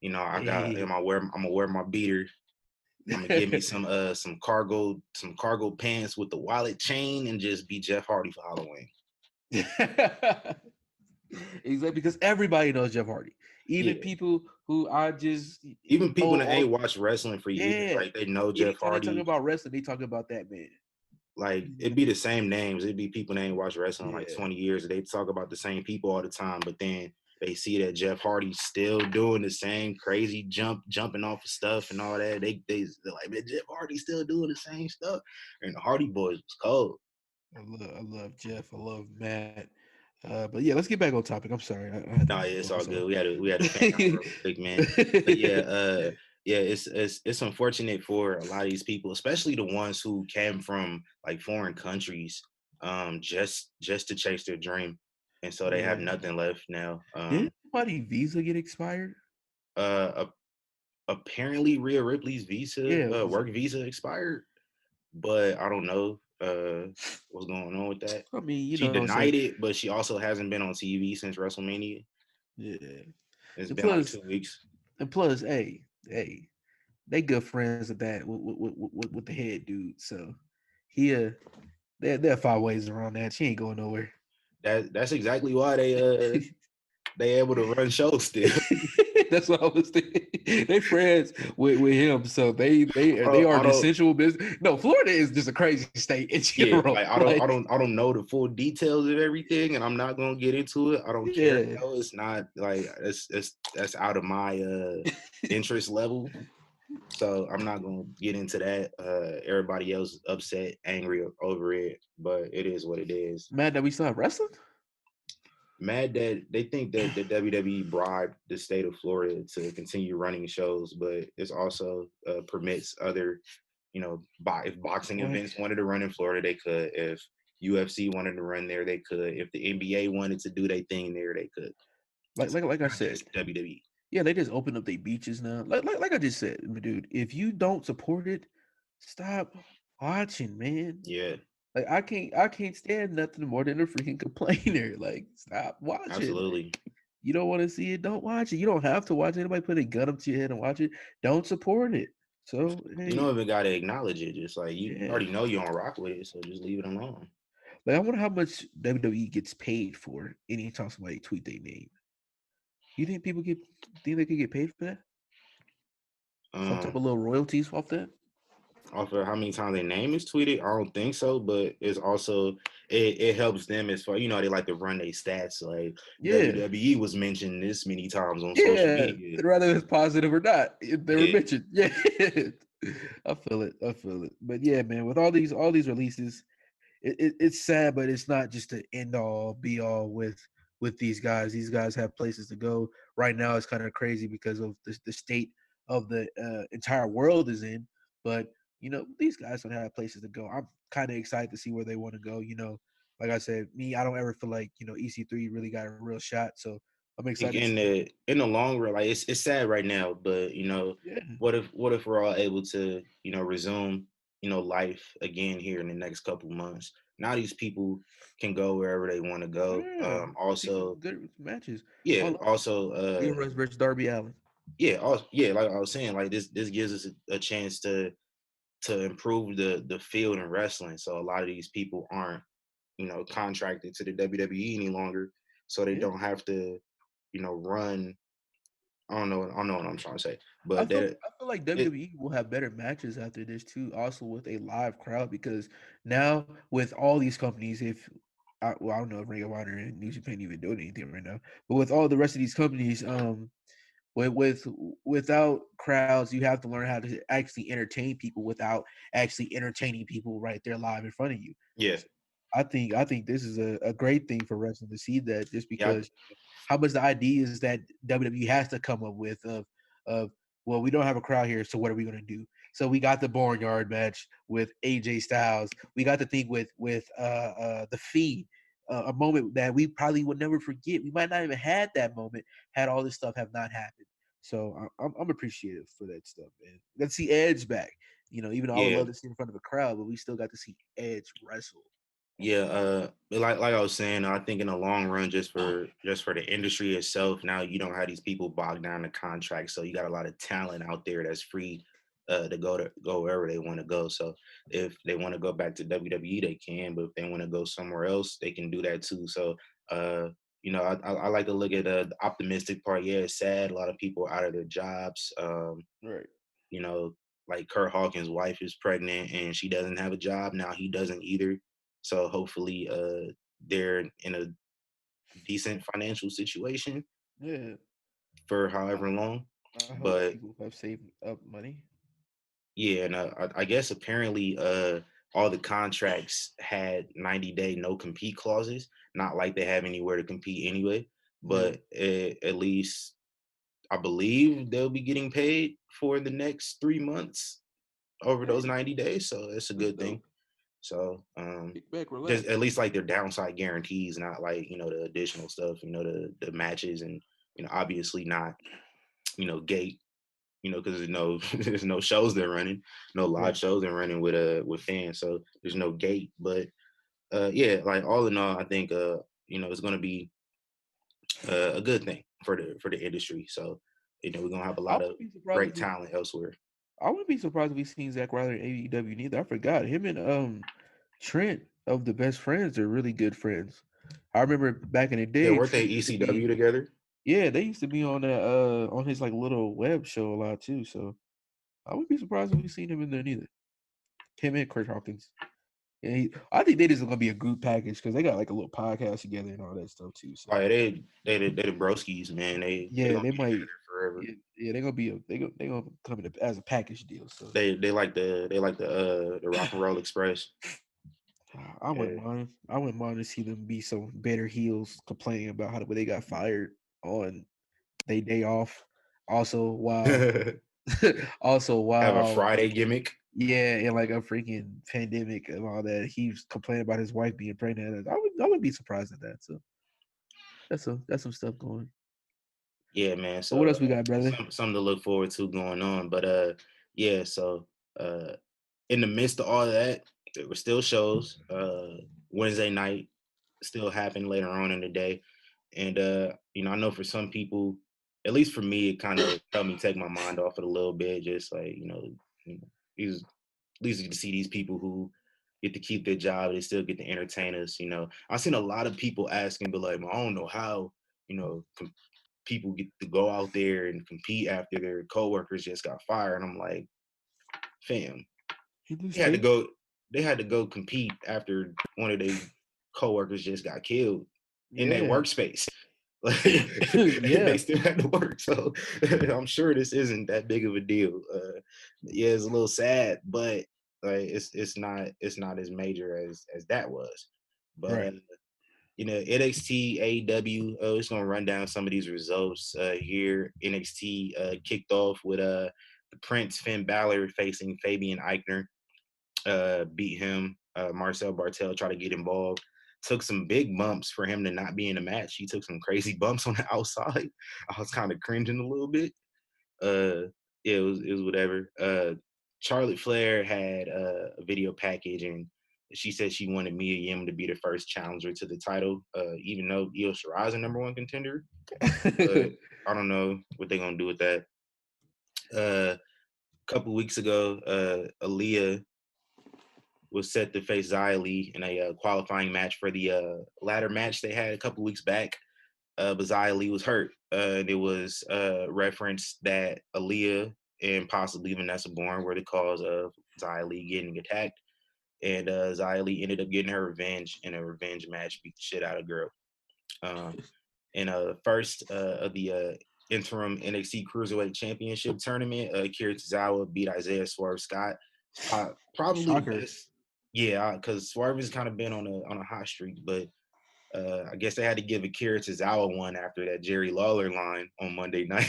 I'm gonna wear my beater. I'm gonna give me some cargo pants with the wallet chain and just be Jeff Hardy for Halloween. Exactly, because everybody knows Jeff Hardy. Even people who even people that ain't watched wrestling for years, like they know Jeff Hardy. They talk about wrestling, they talk about that man. Like it'd be the same names. It'd be people that ain't watched wrestling like 20 years. They talk about the same people all the time, but then they see that Jeff Hardy's still doing the same crazy jumping off of stuff and all that. They're like, man, Jeff Hardy's still doing the same stuff. And the Hardy Boys was cold. I love Jeff. I love Matt. But yeah, let's get back on topic. I'm sorry. It's all good. We had a fan real quick, man. But yeah, it's unfortunate for a lot of these people, especially the ones who came from like foreign countries, just to chase their dream, and so they have nothing left now. Did somebody's visa get expired? Apparently Rhea Ripley's work visa expired, but I don't know what's going on with that. I mean, she denied it, but she also hasn't been on TV since WrestleMania. Yeah, it's been like 2 weeks. And plus, hey, they good friends with that with the head dude. So there are 5 ways around that. She ain't going nowhere. That's exactly why they able to run shows still. That's what I was thinking. They friends with him, so they are the sensual business. No, Florida is just a crazy state in general. Yeah, like, I don't know the full details of everything, and I'm not gonna get into it. I don't care. No, it's not like that's out of my interest level. So I'm not gonna get into that. Everybody else is upset, angry over it, but it is what it is. Mad that we still have wrestling? Mad that they think that the WWE bribed the state of Florida to continue running shows, but it's also permits other, if boxing events wanted to run in Florida, they could. If UFC wanted to run there, they could. If the NBA wanted to do their thing there, they could. Like I said, WWE. Yeah, they just open up their beaches now. Like I just said, dude, if you don't support it, stop watching, man. Yeah. Like I can't stand nothing more than a freaking complainer. Like stop watching. Absolutely. You don't want to see it, don't watch it. You don't have to watch it. Anybody put a gun up to your head and watch it. Don't support it. So You hey, don't even gotta acknowledge it. Just like you yeah. already know you don't rock with it, so just leave it alone. Like I wonder how much WWE gets paid for anytime somebody tweet their name. You think people get think they could get paid for that? Some type of Um, little royalties off that? Off of how many times their name is tweeted, I don't think so, but it's also it helps them as far they like to run their stats. Like Yeah. WWE was mentioned this many times on social Yeah. media. Rather it's positive or not. If they were Yeah, mentioned. Yeah. I feel it. I feel it. But yeah, man, with all these releases, it's sad, but it's not just the end all be all with these guys. These guys have places to go. Right now, it's kind of crazy because of the state of the entire world is in. But these guys don't have places to go. I'm kind of excited to see where they want to go. Like I said, me, I don't ever feel like EC3 really got a real shot. So I'm I think excited to in see. the long run, like it's sad right now, but Yeah, what if we're all able to resume life again here in the next couple months? Now these people can go wherever they want to go. yeah. We'll see some Also, good matches. I yeah, love also, Leo Rush versus Darby Allen. yeah, also, yeah, like I was saying, like this gives us a chance to improve the field in wrestling. So a lot of these people aren't contracted to the WWE any longer, so they Yeah. don't have to run. I don't know what I'm trying to say, I but feel that I feel like it WWE will have better matches after this too, also with a live crowd because now with all these companies, if I don't know if Ring of Honor and New Japan even doing anything right now, but with all the rest of these companies, without crowds, you have to learn how to actually entertain people without actually entertaining people right there live in front of you. yeah, So I think this is a great thing for wrestling to see that just yeah, because how much the ideas that WWE has to come up with of well, we don't have a crowd here, so what are we gonna do? So we got the Barnyard match with AJ Styles. We got the thing with the Feed, a moment that we probably would never forget. We might not even had that moment had all this stuff have not happened. So I'm appreciative for that stuff, man. Let's see Edge back. Even though I would yeah. love to see in front of a crowd, but we still got to see Edge wrestle. Yeah, like I was saying, I think in the long run, just for the industry itself, now you don't have these people bogged down to contracts, so you got a lot of talent out there that's free to go wherever they want to go. So if they want to go back to WWE, they can, but if they want to go somewhere else, they can do that too. So I like to look at the optimistic part. Yeah, it's sad, a lot of people are out of their jobs. Right. You know, like Kurt Hawkins' wife is pregnant and she doesn't have a job. Now he doesn't either. So hopefully they're in a decent financial situation Yeah. for I, however long. I hope But people have saved up money. yeah, and I guess apparently all the contracts had 90-day no compete clauses, not like they have anywhere to compete anyway. Yeah. But at least I believe they'll be getting paid for the next 3 months over Hey, those 90 days. So it's a that's good thing. dope. So Kick back, just relax. at least like their downside guarantees, not like the additional stuff, the matches, and obviously not gate, because there's no there's no shows they're running, no live Right. shows they're running with fans, so there's no gate. But yeah, like all in all, I think it's gonna be a good thing for the industry. So we're gonna have a I lot of wouldn't be surprised great if we. talent elsewhere. I wouldn't be surprised if we seen Zack Ryder in AEW neither. I forgot him and Trent of the Best Friends are really good friends. I remember back in the Yeah, day, weren't they Trent used to ECW be. together? Yeah, they used to be on that on his like little web show a lot too. So I wouldn't be surprised if we seen him in there neither. Him and Kurt Hawkins. Yeah, I think they just gonna be a group package because they got like a little podcast together and all that stuff too. So Like they the broskies, man. They yeah, gonna they be might. together forever. Yeah, they're gonna be they gonna come in as a package deal. So They like the Rock and Roll Express. I wouldn't Yeah. mind. I wouldn't mind to see them be some better heels complaining about how they got fired on their day off. Also, while also Have a while Friday gimmick. yeah, in like a freaking pandemic and all that, he's complaining about his wife being pregnant. I would be surprised at that. So that's some stuff going. Yeah, man. But what So else we got, brother? something to look forward to going on. But yeah. So uh, in the midst of all of that, there were still shows. Wednesday night still happened later on in the day. And I know for some people, at least for me, it kind of helped me take my mind off it a little bit. Just like these at least you get to see these people who get to keep their job. They still get to entertain us. I've seen a lot of people asking, but like, I don't know how people get to go out there and compete after their coworkers just got fired. And I'm like, fam, they had to go. They had to go compete after one of their coworkers just got killed in their workspace. Like, they still had to work, so I'm sure this isn't that big of a deal. Yeah, it's a little sad, but like it's not as major as that was. But Right. NXT AEW, it's gonna run down some of these results here. NXT kicked off with the Prince Finn Balor facing Fabian Eichner. Beat him. Marcel Bartel tried to get involved. Took some big bumps for him to not be in the match. He took some crazy bumps on the outside. I was kind of cringing a little bit. Yeah, it was whatever. Charlotte Flair had a video package, and she said she wanted Mia Yim to be the first challenger to the title, even though Io Shirai is a number one contender. But I don't know what they're gonna do with that. A couple weeks ago, Aaliyah was set to face Xia Li in a qualifying match for the ladder match they had a couple weeks back. But Xia Li was hurt. And it was referenced that Aaliyah and possibly Vanessa Bourne were the cause of Xia Li getting attacked. And Xia Li ended up getting her revenge in a revenge match, beat the shit out of girl. In first of the interim NXT Cruiserweight Championship tournament, Akira Tozawa beat Isaiah Swerve Scott. Probably the best. Yeah, because Swerve has kind of been on a hot streak, but I guess they had to give Akira Tozawa one after that Jerry Lawler line on Monday night.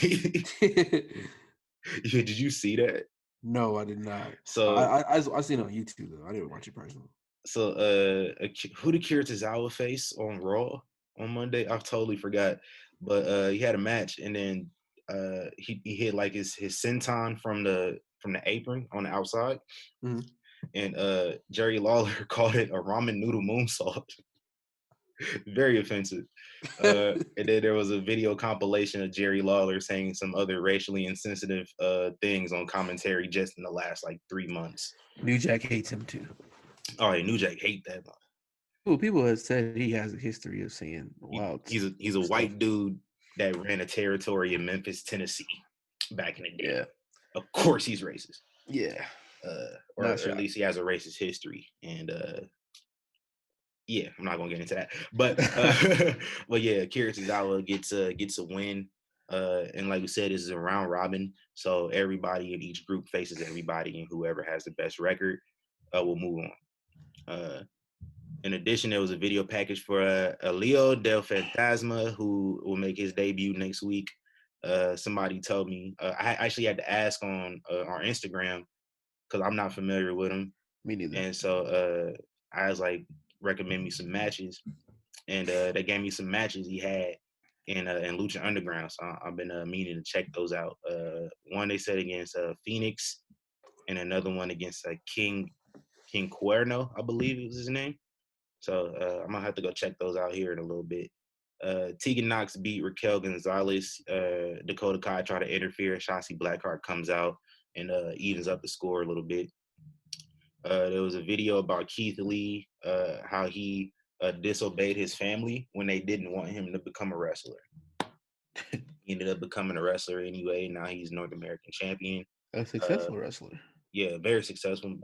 Did you see that? No, I did not. So I seen it on YouTube though. I didn't watch it personally. So who did Akira Tozawa face on Raw on Monday? I totally forgot. But he had a match, and then he hit like his senton from the apron on the outside. Mm-hmm. And Jerry Lawler called it a ramen noodle moonsault. Very offensive. And then there was a video compilation of Jerry Lawler saying some other racially insensitive things on commentary just in the last like 3 months. New Jack hates him too. Oh, yeah, New Jack hate that. People have said he has a history of saying wild. He's a white dude that ran a territory in Memphis, Tennessee, back in the day. Yeah. Of course, he's racist. Yeah. Or at least he has a racist history. And yeah, I'm not gonna get into that. But but yeah, Akira Tozawa gets a win. And like we said, this is a round robin, so everybody in each group faces everybody, and whoever has the best record will move on. In addition, there was a video package for Leo Del Fantasma, who will make his debut next week. Somebody told me, I actually had to ask on our Instagram because I'm not familiar with him. Me neither. And so I was like, recommend me some matches. And they gave me some matches he had in Lucha Underground. So I've been meaning to check those out. One they said against Phoenix, and another one against King Cuerno, I believe it was his name. So I'm gonna have to go check those out here in a little bit. Tegan Knox beat Raquel Gonzalez. Dakota Kai tried to interfere. Shotzi Blackheart comes out and evens up the score a little bit. There was a video about Keith Lee, how he disobeyed his family when they didn't want him to become a wrestler. He ended up becoming a wrestler anyway. Now he's North American champion. A successful wrestler. Yeah, very successful.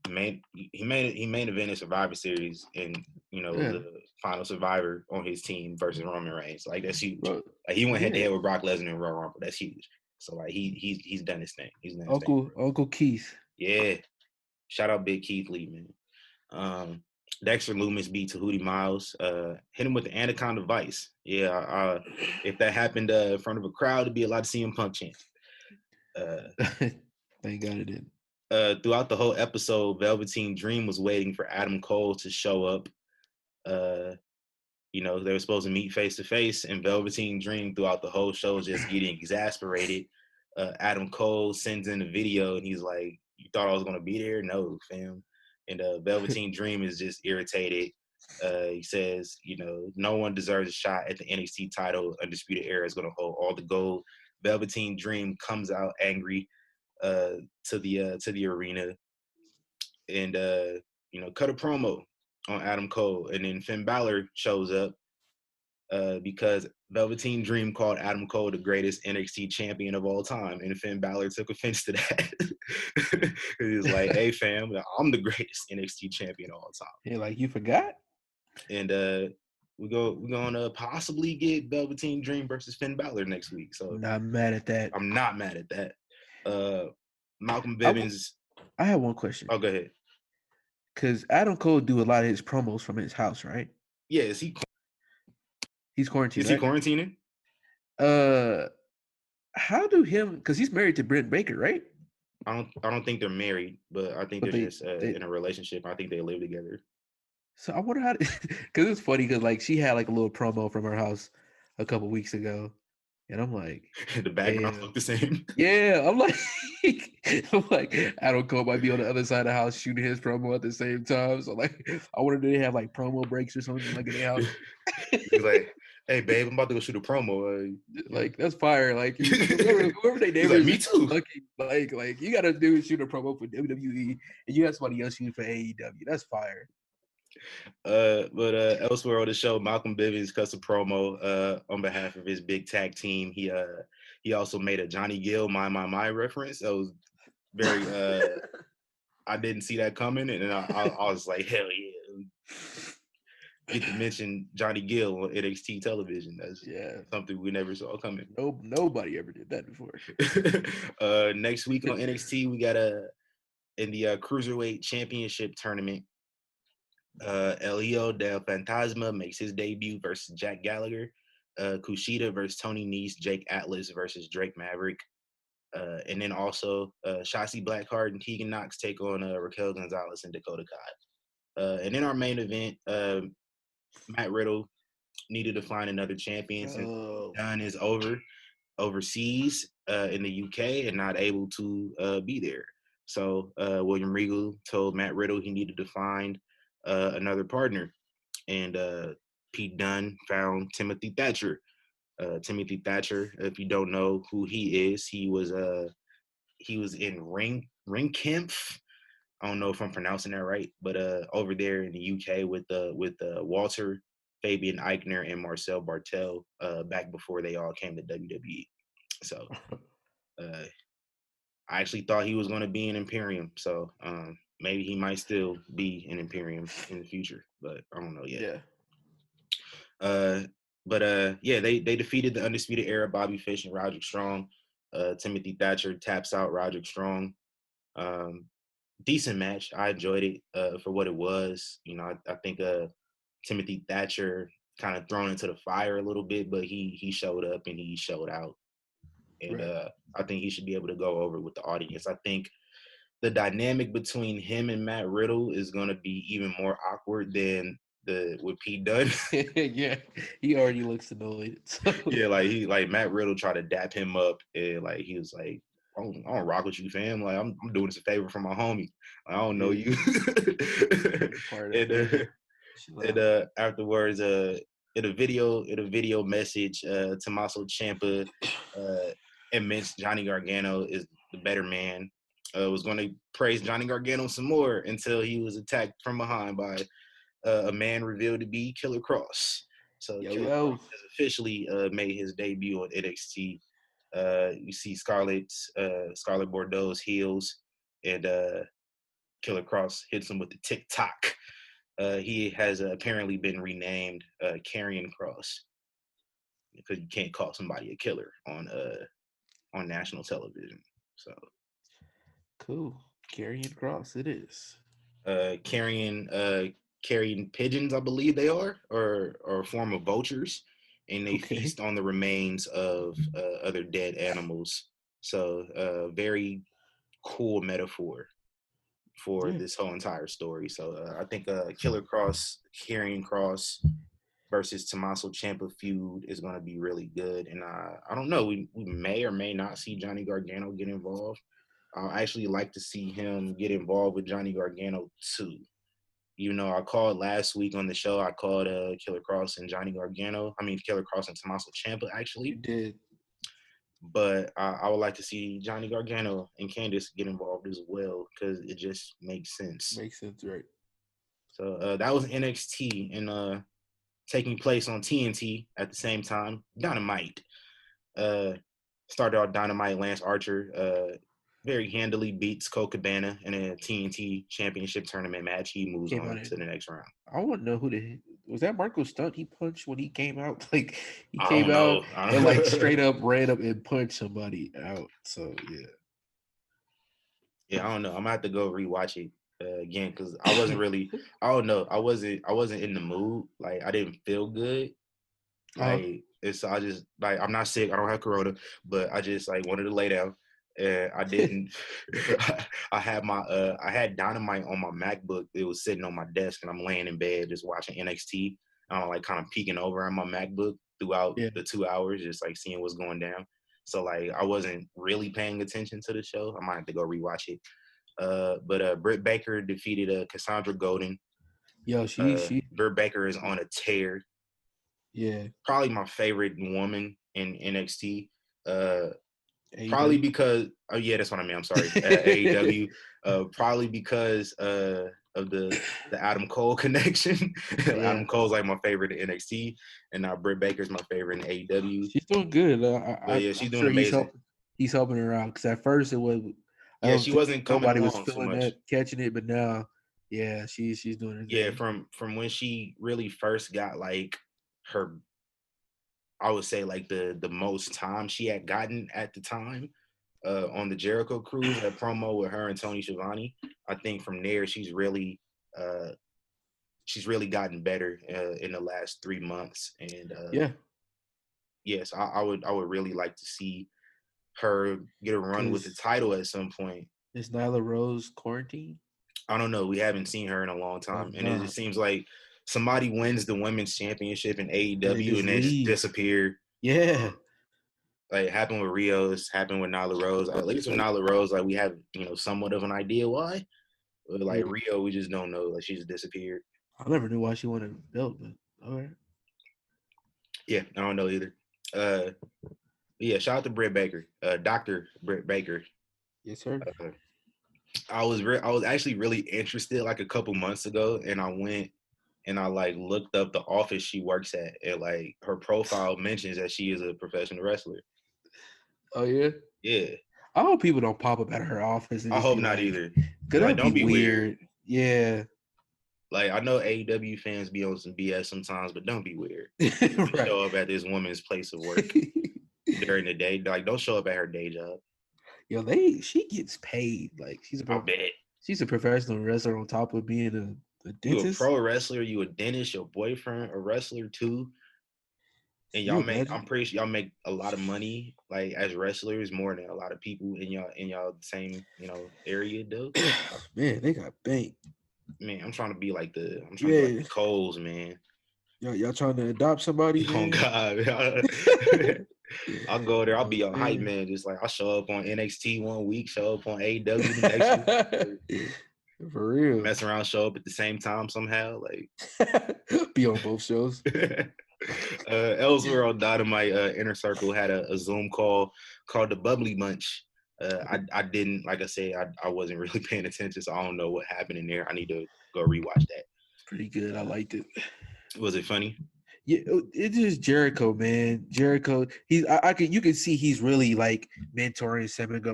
He main evented Survivor Series, and the final Survivor on his team versus Roman Reigns. Like, that's huge. Bro, like, he went head to head with Brock Lesnar and Royal Rumble. That's huge. So like he's done his thing. He's done his Uncle Keith. Yeah, shout out Big Keith Lee, man. Dexter Lumis beat Tahuti Miles. Hit him with the Anaconda Vice. Yeah, if that happened in front of a crowd, it'd be a lot of CM Punk chants. Thank God it didn't. Throughout the whole episode, Velveteen Dream was waiting for Adam Cole to show up. They were supposed to meet face to face, and Velveteen Dream throughout the whole show was just getting exasperated. Adam Cole sends in a video, and he's like, "You thought I was gonna be there? No, fam." And Velveteen Dream is just irritated. He says, no one deserves a shot at the NXT title. Undisputed Era is going to hold all the gold. Velveteen Dream comes out angry to the arena and cut a promo on Adam Cole, and then Finn Balor shows up because Velveteen Dream called Adam Cole the greatest NXT champion of all time, and Finn Balor took offense to that. He was like, "Hey, fam, I'm the greatest NXT champion of all time." Yeah, like you forgot. And we're gonna possibly get Velveteen Dream versus Finn Balor next week. So Not mad at that. I'm not mad at that. Malcolm I Bivens. have one question. Oh, go ahead. Because Adam Cole do a lot of his promos from his house, right? Yeah, He's quarantined, is he right? quarantining? How do him? Because he's married to Britt Baker, right? I don't think they're married, but I think they're just in a relationship. I think they live together. So I wonder how, because it's funny because like she had like a little promo from her house a couple weeks ago, and I'm like, The backgrounds look the same. Yeah, I'm like Adam Cole might be on the other side of the house shooting his promo at the same time. So like, I wonder do they have like promo breaks or something like in their house? He's like, "Hey, babe, I'm about to go shoot a promo." Like that's fire. Like whoever they neighbors, like, "Me too." Lucky, like you gotta do shoot a promo for WWE, and you have somebody else shooting for AEW. That's fire. But elsewhere on the show, Malcolm Bivens cuts a promo on behalf of his big tag team. He also made a Johnny Gill my reference. That was very I didn't see that coming, and then I was like, hell yeah. Get to mention Johnny Gill on NXT television. That's something we never saw coming. Nobody ever did that before. Next week on NXT, we got in the Cruiserweight Championship tournament. El Hijo del Fantasma makes his debut versus Jack Gallagher. Kushida versus Tony Nese. Jake Atlas versus Drake Maverick. And then also Shotzi Blackheart and Keegan Knox take on Raquel Gonzalez and Dakota Kai. And in our main event, Matt Riddle needed to find another champion since Dunn is overseas in the UK and not able to be there. So William Regal told Matt Riddle he needed to find another partner, and Pete Dunne found Timothy Thatcher. Timothy Thatcher, if you don't know who he is, he was in Ringkampf. I don't know if I'm pronouncing that right, but over there in the UK with Walter, Fabian Eichner, and Marcel Bartel back before they all came to WWE. So I actually thought he was going to be in Imperium. So maybe he might still be in Imperium in the future, but I don't know yet. Yeah. They defeated the Undisputed Era, Bobby Fish and Roderick Strong. Timothy Thatcher taps out Roderick Strong. Decent match. I enjoyed it for what it was. I think Timothy Thatcher kind of thrown into the fire a little bit, but he showed up and he showed out. And I think he should be able to go over with the audience. I think the dynamic between him and Matt Riddle is going to be even more awkward than with Pete Dunne. Yeah, he already looks annoyed. So. Yeah, like Matt Riddle tried to dap him up, and like he was like, I don't rock with you, fam. Like I'm doing this a favor for my homie. I don't know you. and afterwards, in a video message, Tommaso Ciampa admits Johnny Gargano is the better man. Was going to praise Johnny Gargano some more until he was attacked from behind by a man revealed to be Killer Cross. So Killer Cross has officially made his debut on NXT. You see Scarlett Bordeaux's heels, and Killer Cross hits him with the TikTok. He has apparently been renamed Karrion Cross because you can't call somebody a killer on national television. So cool, Karrion Cross, it is. Carrying pigeons, I believe they are, or a form of vultures, and they feast on the remains of other dead animals. So very cool metaphor for this whole entire story. So I think Killer Cross, Karrion Cross versus Tommaso Ciampa feud is going to be really good. And I don't know, we may or may not see Johnny Gargano get involved. I actually like to see him get involved with Johnny Gargano too. I called last week on the show. I called Killer Cross and Killer Cross and Tommaso Ciampa You actually. did. But I would like to see Johnny Gargano and Candice get involved as well because it just makes sense. Makes sense, right? So that was NXT and taking place on TNT at the same time. Dynamite. Started out Dynamite. Lance Archer very handily beats Cole Cabana in a TNT Championship tournament match. He moves Came out on in. to the next round. I want to know who was that. Marco Stunt he punched when he came out. Like he I came don't out know. and like straight up ran up and punched somebody out. So yeah. Yeah, I don't know. I'm gonna have to go rewatch it again because I wasn't really. I don't know. I wasn't in the mood. Like I didn't feel good. Like it's. I just like I'm not sick. I don't have corona, but I just like wanted to lay down, and I didn't. I had Dynamite on my MacBook. It was sitting on my desk, and I'm laying in bed just watching NXT. I'm like kind of peeking over on my MacBook throughout Yeah. the 2 hours, just like seeing what's going down. So like I wasn't really paying attention to the show. I might have to go rewatch it. But Britt Baker defeated Cassandra Golden. Yo, she Britt Baker is on a tear. yeah. Probably my favorite woman in NXT. Probably AEW. because that's what I mean. I'm sorry, AEW. Probably because of the Adam Cole connection. Yeah. Adam Cole's like my favorite in NXT, and now Britt Baker's my favorite in AEW. She's doing good. But yeah, she's I'm doing sure amazing. He's helping her out because at first it was. I Yeah, don't she think wasn't coming nobody was along too feeling much. that, catching it, but now, yeah, she's doing her Yeah, thing. from when she really first got like her, I would say like the most time she had gotten at the time on the Jericho Cruise, that promo with her and Tony Schiavone. I think from there uh, she's really gotten better in the last 3 months. And Yeah, yes, I would really like to see her get a run with the because title at some point. is Nyla Rose quarantine? I don't know. We haven't seen her in a long Oh time, and it no, just seems like somebody wins the women's championship in and they AEW just and they just leave. disappear. Yeah, Like happened with Rios, happened with Nyla Rose. At least with Nyla Rose, like we have somewhat of an idea why. But like yeah. Rio, we just don't know. Like she just disappeared. I never knew why she wanted a belt, but all right. Yeah, I don't know either. Uh, yeah, shout out to Britt Baker, Doctor Britt Baker. Yes, sir. I was actually really interested like a couple months ago, and I went and I like looked up the office she works at, and like her profile mentions that she is a professional wrestler. Oh yeah. Yeah, I hope people don't pop up at her office and I just hope be not like, either. "Cause Like, that'd be don't be weird. weird." Yeah. Like, I know AEW fans be on some BS sometimes, but don't be weird. Right. Show up at this woman's place of work during the day. Like, don't show up at her day job. Yo, she gets paid. Like I bet. she's a professional wrestler on top of being a You a dentist. pro wrestler, you a dentist, your boyfriend a wrestler too. And You I'm imagine? pretty sure y'all make a lot of money, like as wrestlers, more than a lot of people in y'all same, area do. Man, they got bank. Man, I'm trying to be like the Yeah. Coles, man. Y'all trying to adopt somebody, Oh man? God. I'll go there. I'll be Oh, a hype man. man. Just like I'll show up on NXT one week, show up on AEW the next week. For real. Mess around, show up at the same time somehow. Like Be on both shows. elsewhere on Dynamite, Inner Circle had a Zoom call called the Bubbly Bunch. I didn't, like I said, I wasn't really paying attention, so I don't know what happened in there. I need to go rewatch that. It's pretty good. I liked it. Was it funny? Yeah, it's just Jericho, man. Jericho, you can see he's really like mentoring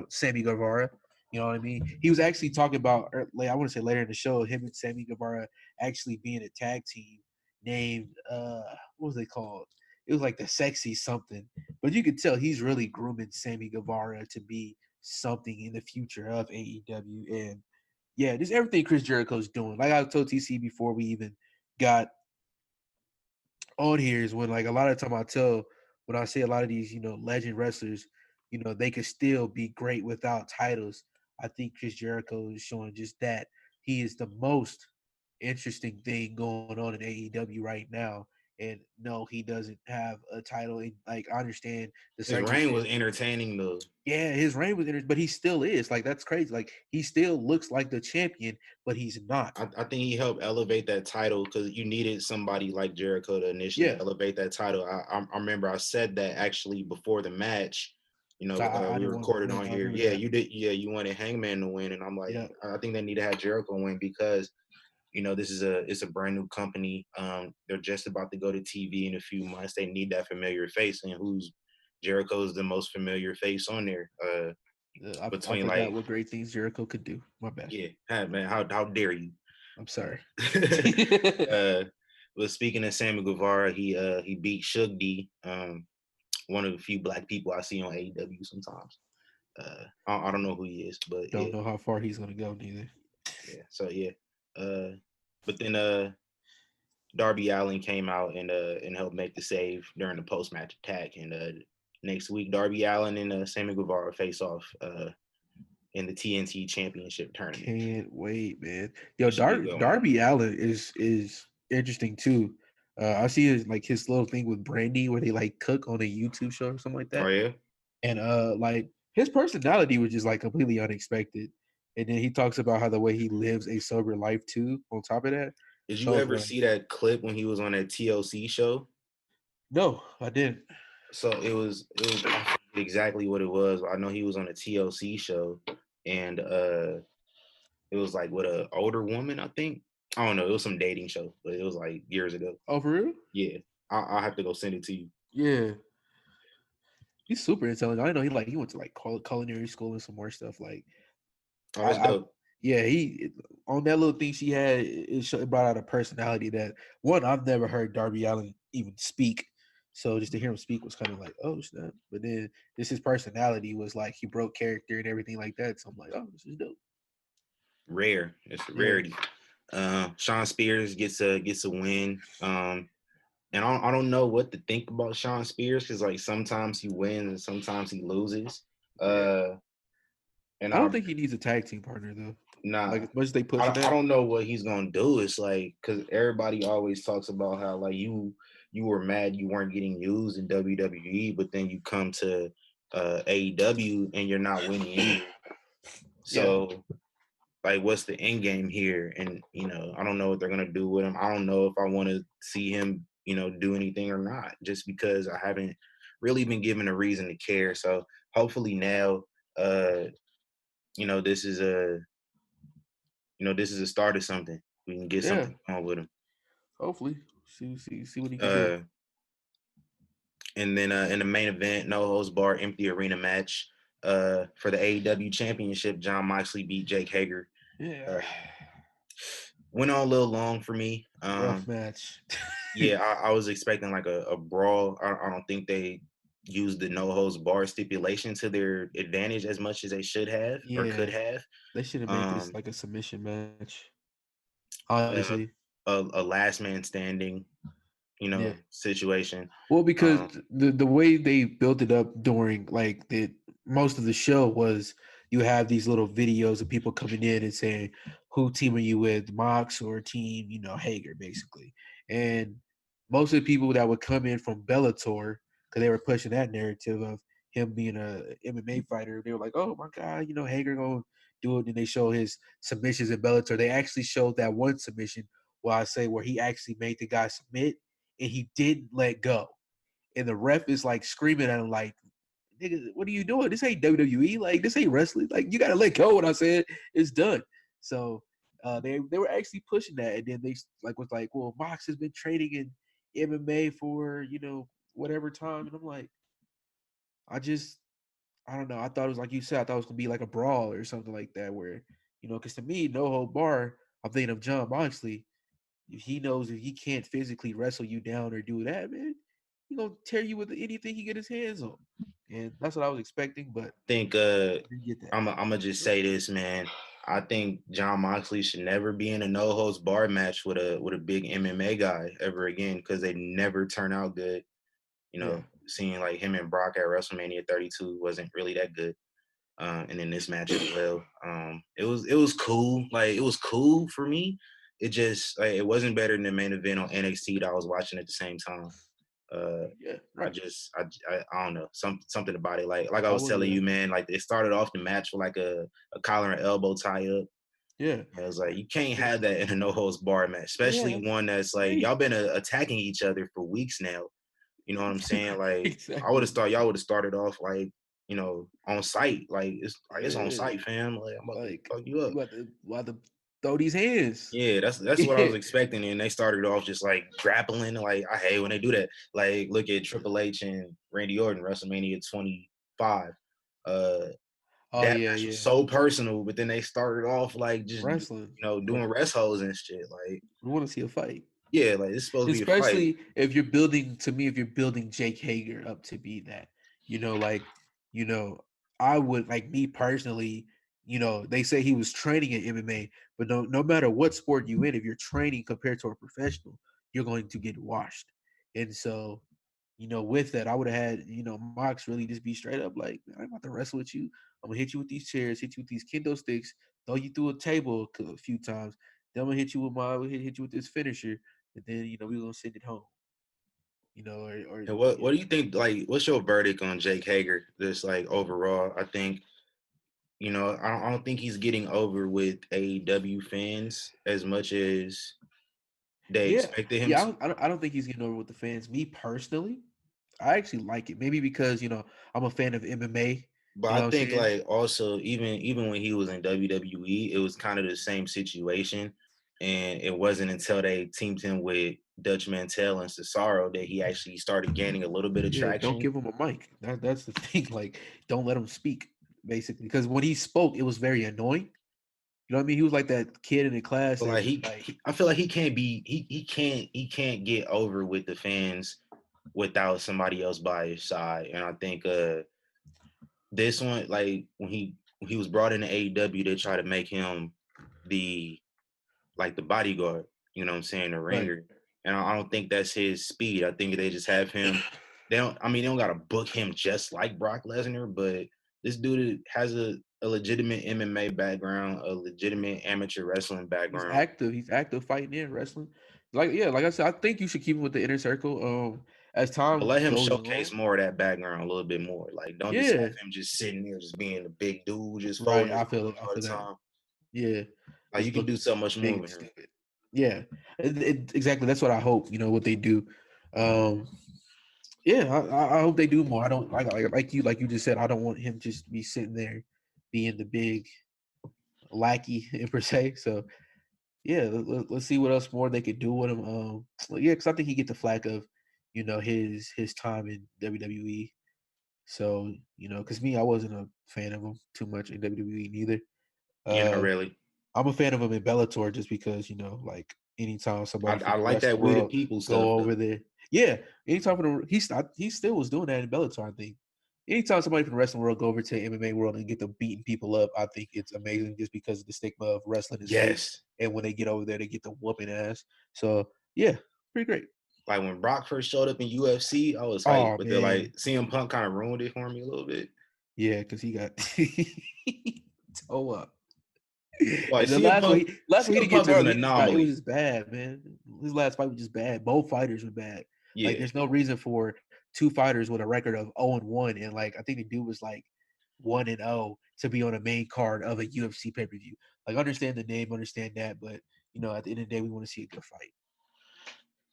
Sammy Guevara. You know what I mean? He was actually talking about, like I want to say later in the show, him and Sammy Guevara actually being a tag team named what was they called? It was like the Sexy something. But you could tell he's really grooming Sammy Guevara to be something in the future of AEW. And yeah, just everything Chris Jericho's doing. Like I told TC before we even got on here is when like a lot of time when I say a lot of these, legend wrestlers, they could still be great without titles. I think Chris Jericho is showing just that. He is the most interesting thing going on in AEW right now. And no, he doesn't have a title. And like I understand the His reign censorship. was entertaining though. Yeah, his reign was but he still is. Like that's crazy. Like he still looks like the champion, but he's not. I think he helped elevate that title because you needed somebody like Jericho to initially Yeah. elevate that title. I remember I said that actually before the match. So I We didn't want. recorded Yeah, on I here. remember Yeah, that. you did. Yeah, you wanted Hangman to win, and I'm like, Yeah. I think they need to have Jericho win because this is it's a brand new company. They're just about to go to TV in a few months. They need that familiar face, and who's Jericho's the most familiar face on there. I Between forgot like, what great things Jericho could do. My bad. yeah, man, how dare you? I'm sorry. uh, but speaking of Sammy Guevara, he beat Shug D, one of the few black people I see on AEW sometimes. I don't know who he is, but Don't know how far he's gonna go neither. yeah. So yeah, but then Darby Allin came out and helped make the save during the post match attack, and next week Darby Allin and Sammy Guevara face off in the TNT Championship tournament. Can't wait, man. Yo, It should be a good one. Darby Allen is interesting too. I see his little thing with Brandy where they like cook on a YouTube show or something like Oh that. yeah. And like his personality was just like completely unexpected. And then he talks about how the way he lives a sober life too. On top of that, Did I you was ever like, see that clip when he was on that TLC show? no, I didn't. So it was I forget exactly what it was. I know he was on a TLC show, and it was like with an older woman. I think I don't know. It was some dating show, but it was like years ago. Oh, for real? Yeah, I'll have to go send it to you. Yeah, he's super intelligent. I know he went to like culinary school and some more stuff. Like Oh, that's I dope. yeah, on that little thing she had, it brought out a personality that one I've never heard Darby Allin even speak. So just to hear him speak was kind of like, oh snap. But then just his personality was like he broke character and everything like that. So I'm like, oh, this is dope. Rare. It's a Yeah, rarity. Sean Spears gets a win. And I don't know what to think about Sean Spears because like sometimes he wins and sometimes he loses. yeah. Uh, and I don't I think he needs a tag team partner though. Like nah, as much as they pushing I that, don't know what he's gonna do. It's like because everybody always talks about how like you were mad you weren't getting used in WWE, but then you come to AEW and you're not winning either. yeah, So like what's the end game here? And I don't know what they're gonna do with him. I don't know if I want to see him do anything or not, just because I haven't really been given a reason to care. So hopefully now uh this is a start of something. We can get yeah. something on with him. Hopefully, see what he can do. uh and then in the main event, no holds barred empty arena match for the AEW championship. John Moxley beat Jake Hager. Yeah, uh Went on a little long for me. rough match. Yeah, I was expecting like a brawl. I don't think they used the no holds bar stipulation to their advantage as much as they should have or could Yeah, have. they should have made this Um, like a submission match. uh, Honestly, a last man standing, yeah. situation. Well, because Um, the way they built it up during like the most of the show was you have these little videos of people coming in and saying, "Who team are you with, Mox or team Hager?" Basically, and most of the people that would come in from Bellator because they were pushing that narrative of him being a MMA fighter, they were like, "Oh my God, Hager gonna do it." And they show his submissions in Bellator. They actually showed that one submission, where he actually made the guy submit and he didn't let go. And the ref is like screaming at him, like, "Nigga, what are you doing? This ain't WWE. Like, this ain't wrestling. Like, you gotta let go." When I said it's done, so they were actually pushing that, and then they was like, "Well, Mox has been training in MMA for whatever time," and I'm like, I don't know. I thought it was like you said. I thought it was gonna be like a brawl or something like that, where because to me, no hold bar. I'm thinking of John Moxley. If he knows if he can't physically wrestle you down or do that, man, he gonna tear you with anything he get his hands on. And that's what I was expecting, but think I didn't get that. I'm gonna just say this, man. I think John Moxley should never be in a no holds bar match with a big MMA guy ever again because they never turn out good. Yeah. Seeing like him and Brock at WrestleMania 32 wasn't really that good. And then this match as well. It was cool. Like it was cool for me. it just like, it wasn't better than the main event on NXT that I was watching at the same time. Yeah, I right. just I don't know something about it. Like I I was wasn't telling there. you, man. Like it started off the match with like a collar and elbow tie up. Yeah. And it was like you can't And have that in a no holds bar match, yeah, especially one that's like agree. y'all been attacking each other for weeks now. You know what I'm saying? Like I would have Exactly. thought y'all would have started off like on site. Like it's on Yeah. site, fam. Like I'm about to Like fuck you you up. about to throw these hands. Yeah, that's what I was Yeah. expecting, and they started off just like grappling. Like I hate when they do that. Like look at Triple H and Randy Orton WrestleMania 25. Uh, Oh that yeah, match was yeah. so personal, but then they started off like just Wrestling. doing rest holds and shit. Like We want to see a fight. yeah, like it's supposed to be a fight. Especially if you're building to me, if you're building Jake Hager up to be that, like, you know, I would like me personally, they say he was training in MMA, but no matter what sport you in, if you're training compared to a professional, you're going to get washed. And so, with that, I would have had, Mox really just be straight up like, "Man, I'm about to wrestle with you. I'm gonna hit you with these chairs, hit you with these kendo sticks, throw you through a table a few times. Then I'm gonna hit you with hit you with this finisher, and then we're gonna send it home. Or And what do you think? Like, what's your verdict on Jake Hager? Just like overall, I think I don't think he's getting over with AEW fans as much as they yeah, expected him yeah. to. I don't think he's getting over with the fans. Me personally, I actually like it. Maybe because I'm a fan of MMA. But You I know what I'm think saying? like also even when he was in WWE, it was kind of the same situation. And it wasn't until they teamed him with Dutch Mantel and Cesaro that he actually started gaining a little bit of Yeah, don't traction. give him a mic. That's the thing. Like, don't let him speak. Basically, because when he spoke, it was very annoying. You know what I mean? He was like that kid in the class But like that like I feel like he can't be he can't get over with the fans without somebody else by his side. And I think this one, like when he was brought into AEW, they try to make him the the bodyguard, you know what I'm saying, the right. ringer. And I don't think that's his speed. I think they just have him. They don't gotta book him just like Brock Lesnar, but this dude has a legitimate MMA background, a legitimate amateur wrestling He's background. active. He's active fighting and wrestling. Like yeah, like I said, I think you should keep him with the inner circle. As But time let him goes showcase on. more of that background a little bit more. Like, don't just Yeah. have him just sitting there, just being the big dude, just Right. folding his arms I all the feel that. time. Yeah. Like, you Just can do looking so much more big and with him. stupid. Yeah. Exactly. That's what I hope. What they do. Um. Yeah. I hope they do more. I don't like you just said. I don't want him just to be sitting there, being the big lackey per se. So yeah, let's see what else more they could do with him. Yeah, because I think he get the flack of, his time in WWE. So because me, I wasn't a fan of him too much in WWE neither. Yeah, not Uh, really. I'm a fan of him in Bellator just because like anytime somebody I from the like rest of that the we the world people go stuff though. over there, yeah. Anytime from the he still was doing that in Bellator. I think anytime somebody from the rest of the world go over to the MMA world and get them beating people up, I think it's amazing just because of the stigma of wrestling is fake, Yes. and when they get over there, they get the whooping ass. So yeah, pretty great. Like when Brock first showed up in UFC, I was hyped, Oh but then man, like CM Punk kind of ruined it for me a little bit. yeah, because he got toe up. Like And the last one he CM didn't get Punk to was an release his fight, it was anomaly. just bad, man. His last fight was just bad. Both fighters were bad. Like, Yeah, there's no reason for two fighters with a record of 0-1, and like I think the dude was like 1-0 to be on a main card of a UFC pay per view. Like, understand the name, understand that, but at the end of the day, we want to see a good fight.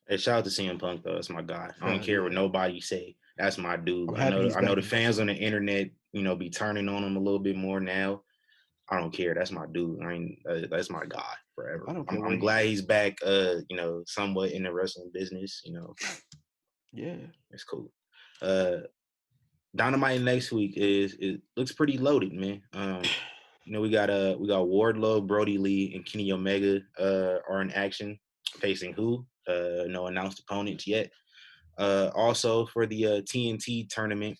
hey, shout out to CM Punk though. That's my guy. I don't care what Yeah, nobody say. That's my dude. I'm happy he's I know back the in fans on wrestling. the internet, be turning on him a little bit more now. I don't care. That's my dude. I mean, that's my guy I forever. don't care I'm where he's glad at. he's back. Somewhat in the wrestling business. Yeah, It's cool. Uh, Dynamite next week it looks pretty loaded, man. We got Wardlow, Brody Lee, and Kenny Omega are in action facing who? No announced opponents yet. Also for the TNT tournament,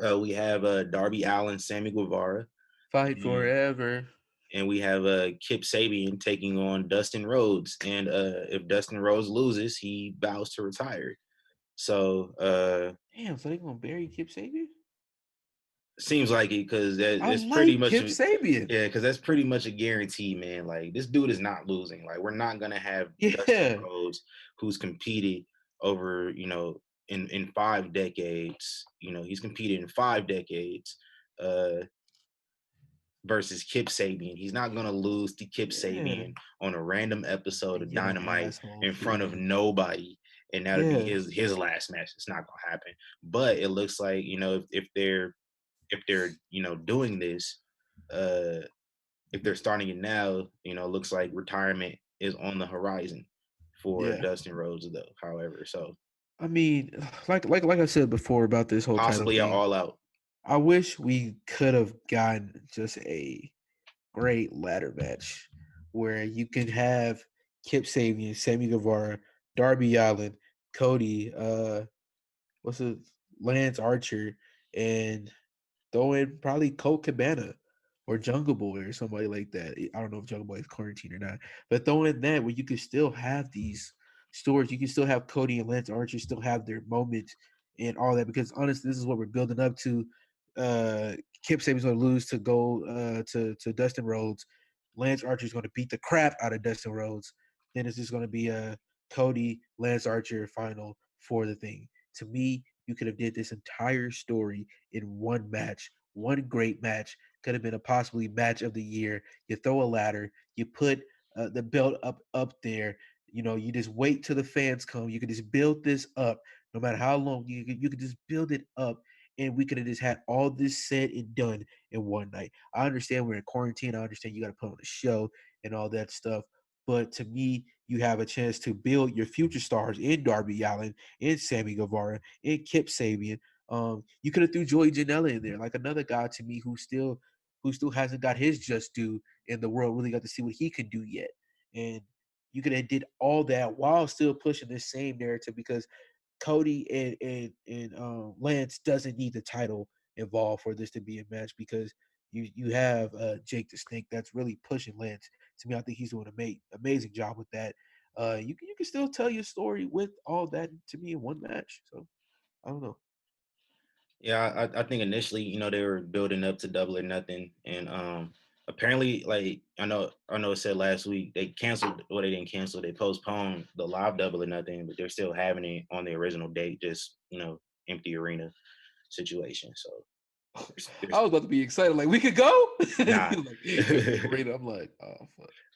we have Darby Allin, Sammy Guevara, fight and, forever. and we have Kip Sabian taking on Dustin Rhodes. And if Dustin Rhodes loses, he vows to retire. So Damn, so they gonna bury Kip Sabian? Seems like it because I that's pretty like much Kip Sabian. yeah, because that's pretty much a guarantee, man. Like this dude is not losing. Like we're not gonna have Dustin Yeah, Rhodes, who's competed over, in 5 decades. He's competed in 5 decades. Uh, versus Kip Sabian. He's not gonna lose to Kip yeah. Sabian on a random episode And of get an Dynamite asshole in front of feud. nobody, and that'll be Yeah, his last match. It's not gonna happen. But it looks like if they're doing this, uh, if they're starting it now, looks like retirement is on the horizon for yeah. Dustin Rhodes, though. However, so I mean, like I said before about this whole title possibly at thing, All Out. I wish we could have gotten just a great ladder match where you can have Kip Sabian, Sammy Guevara, Darby Allin, Cody, what's it, Lance Archer, and throw in probably Colt Cabana or Jungle Boy or somebody like that. I don't know if Jungle Boy is quarantined or not, but throw in that where you can still have these stories. You can still have Cody and Lance Archer still have their moments and all that. Because honestly, this is what we're building up to. Uh, Kip Sabian's going to lose to go to Dustin Rhodes. Lance Archer's going to beat the crap out of Dustin Rhodes. Then it's just going to be a Cody Lance Archer final for the thing. To me, you could have did this entire story in one match, one great match. Could have been a possibly match of the year. You throw a ladder, you put the belt up there. You just wait till the fans come. You can just build this up, no matter how long. You could just build it up, and we could have just had all this said and done in one night. I understand we're in quarantine. I understand you got to put on a show and all that stuff. But to me, you have a chance to build your future stars in Darby Allin, in Sammy Guevara, in Kip Sabian. You could have threw Joey Janela in there, like another guy to me who still hasn't got his just due in the world. Really got to see what he could do yet, and you could have did all that while still pushing this same narrative because Cody and Lance doesn't need the title involved for this to be a match because you have Jake the Snake that's really pushing Lance. To me, I think he's doing an amazing job with that. You can still tell your story with all that to me in one match. So I don't know. Yeah, I think initially, they were building up to Double or Nothing, and apparently, like I know it said last week they canceled, or they didn't cancel, they postponed the live Double or Nothing, but they're still having it on the original date, just empty arena situation. So I was about to be excited, like we could go. nah, Like empty arena. I'm like, oh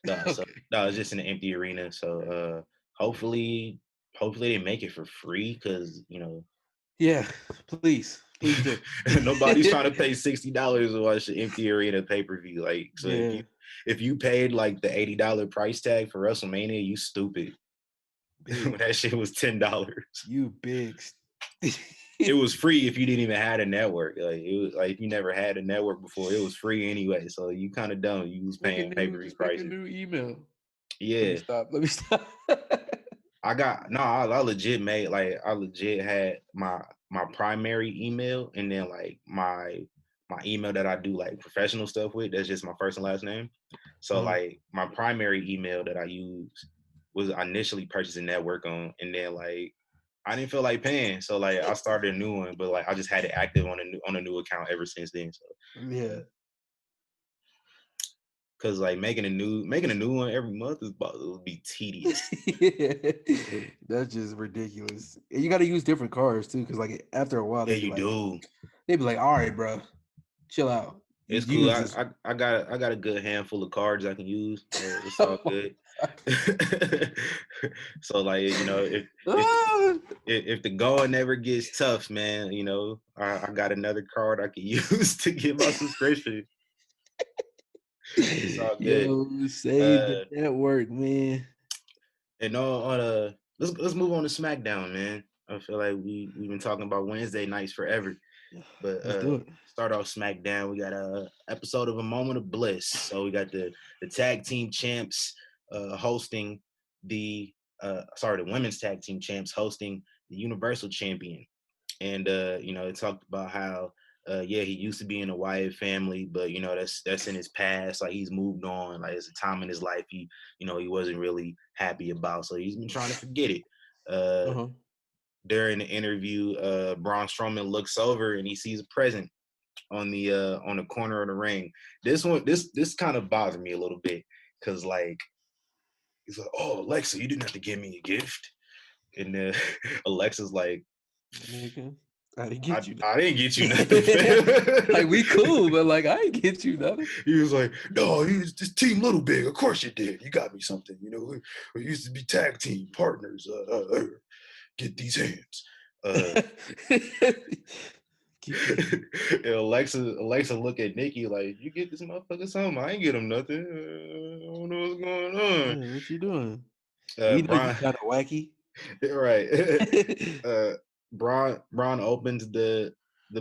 nah. fuck. So Okay. no, it's just an empty arena. So hopefully, hopefully they make it for free because Yeah, please do. nobody's trying to pay $60 to watch an empty arena pay per view. Like, so if Yeah, you paid like the $80 price tag for WrestleMania, you stupid. When big. that shit was $10, You big. it was free if you didn't even have a network. Like it was like if you never had a network before, it was free anyway. So you kind of dumb. You was paying pay per view Just make a prices. new email. Let me Yeah, stop. Let me stop. I got no. I legit made like I legit had my primary email and then like my email that I do like professional stuff with. That's just my first and last name. So Uh-huh. like my primary email that I use was initially purchasing network on, and then like I didn't feel like paying, so like I started a new one, but like I just had it active on a new account ever since then. So Yeah. because like making a new one every month is about, it would be tedious. That's just ridiculous. And you got to use different cars too, because like after a while Yeah, you do. they be like, all right, bro, chill out. You It's cool. use I, this. I I got I got a good handful of cards I can use, so it's all Oh my good. God. So like if Ah! if the going never gets tough, man, I got another card I can use to get my subscription. It's all good. Yo, save the Uh, network, man. and on let's move on to SmackDown, man. I feel like we've been talking about Wednesday nights forever. But Let's do it. start off SmackDown. We got a episode of A Moment of Bliss. So we got the tag team champs hosting the women's tag team champs hosting the Universal Champion. And it talked about how yeah, he used to be in a Wyatt family, but that's in his past. Like he's moved on. Like it's a time in his life he wasn't really happy about. So he's been trying to forget it. Uh-huh. During the interview, Braun Strowman looks over and he sees a present on the corner of the ring. This kind of bothered me a little bit because like he's like, "Oh, Alexa, you didn't have to give me a gift," and then Alexa's like, Nigga, I didn't get you I didn't get you nothing, nothing. Like, fam." we cool, but like, I ain't get you nothing. He was like, "No, he was this team Little Big. Of course you did. You got me something. You know, we used to be tag team partners. Get these hands." And Alexa look at Nikki like, "You get this motherfucker something? I ain't get him nothing. I don't know what's going on." Yeah, what you doing? We know you Braun, kind of wacky. right? Braun opens the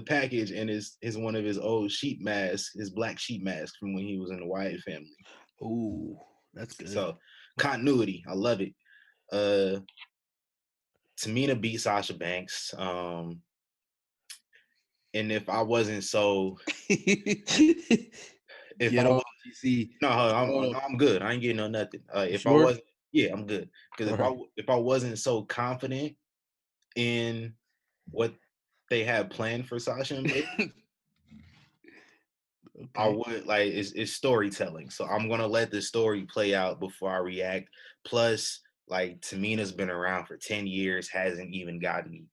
package and is one of his old sheep masks, his black sheep mask from when he was in the Wyatt family. Ooh, that's good. So continuity, I love it. Tamina beat Sasha Banks. And if I wasn't so, if Get I on was GC. no, Oh, I'm good. I ain't getting no nothing. you If I sure? wasn't, yeah, I'm good. Because All right. if I wasn't so confident in what they had planned for Sasha and Bailey, I Okay. would like it's storytelling. So I'm gonna let the story play out before I react. Plus, like Tamina's been around for 10 years, hasn't even gotten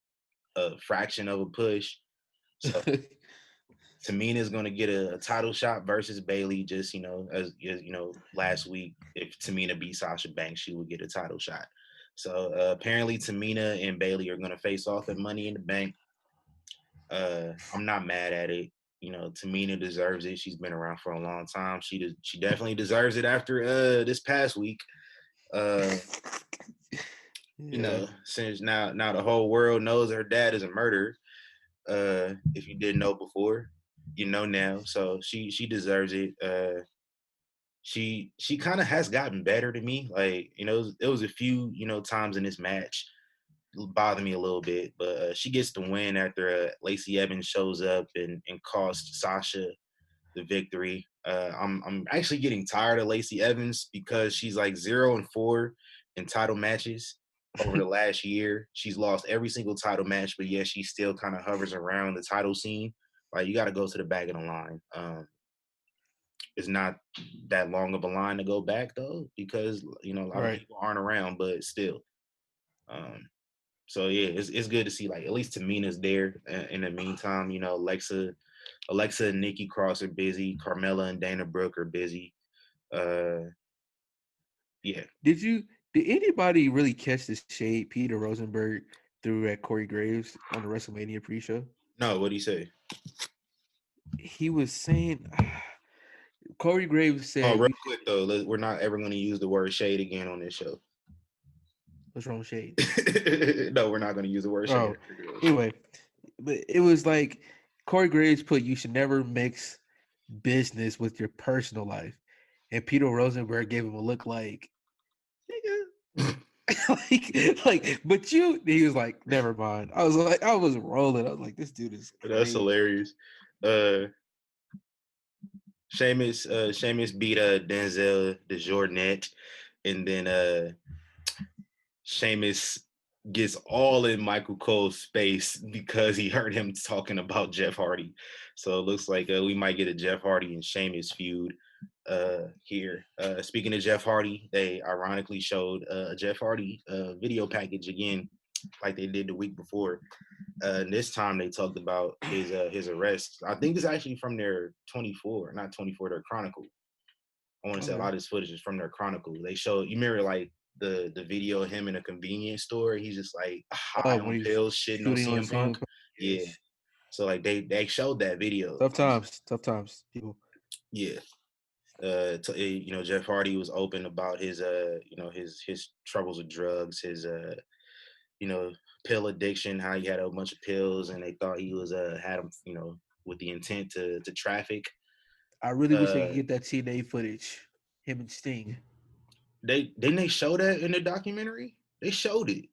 a fraction of a push. So Tamina's gonna get a title shot versus Bailey. Just as you know, last week, if Tamina beat Sasha Banks, she would get a title shot. So apparently, Tamina and Bailey are gonna face off at Money in the Bank. I'm not mad at it. Tamina deserves it. She's been around for a long time. She definitely deserves it after this past week. Yeah. Since now the whole world knows her dad is a murderer. If you didn't know before, you know now. So she deserves it. She kind of has gotten better to me. Like it was a few times in this match bother me a little bit, but she gets the win after Lacey Evans shows up and cost Sasha the victory. I'm actually getting tired of Lacey Evans because she's like 0-4 in title matches over the last year. She's lost every single title match, but yet she still kind of hovers around the title scene. Like you got to go to the back of the line. It's not that long of a line to go back though, because a lot of Right. people aren't around, but still. So yeah, it's good to see like at least Tamina's there. In the meantime, Alexa and Nikki Cross are busy. Carmella and Dana Brooke are busy. Yeah. Did anybody really catch the shade Peter Rosenberg threw at Corey Graves on the WrestleMania pre-show? No, what do you say? He was saying Corey Graves Oh, said real we quick though, we're not ever going to use the word shade again on this show. what's wrong with shade? No, we're not going to use the word shade. Oh, anyway, but it was like Corey Graves put you should never mix business with your personal life, and Peter Rosenberg gave him a look like, nigga, like, but you. He was like, never mind. I was rolling. I was like, this dude is That's crazy. hilarious. Sheamus beat Denzel DeJournette, and then Sheamus gets all in Michael Cole's space because he heard him talking about Jeff Hardy. So it looks like we might get a Jeff Hardy and Sheamus feud here. Speaking of Jeff Hardy, they ironically showed a Jeff Hardy video package again, like they did the week before. And this time they talked about his arrest. I think it's actually from their 24, not 24, their Chronicle. I want to say a lot of this footage is from their Chronicle. They showed, you remember like the video of him in a convenience store. He's just like high When on he's pills, shitting on shooting on CM Punk. CM. Yeah. So like they showed that video. Tough times, people. Yeah. Jeff Hardy was open about his his troubles with drugs, his pill addiction, how he had a bunch of pills and they thought he was had him, with the intent to traffic. I really wish they could get that TNA footage. Him and Sting. They show that in the documentary? They showed it.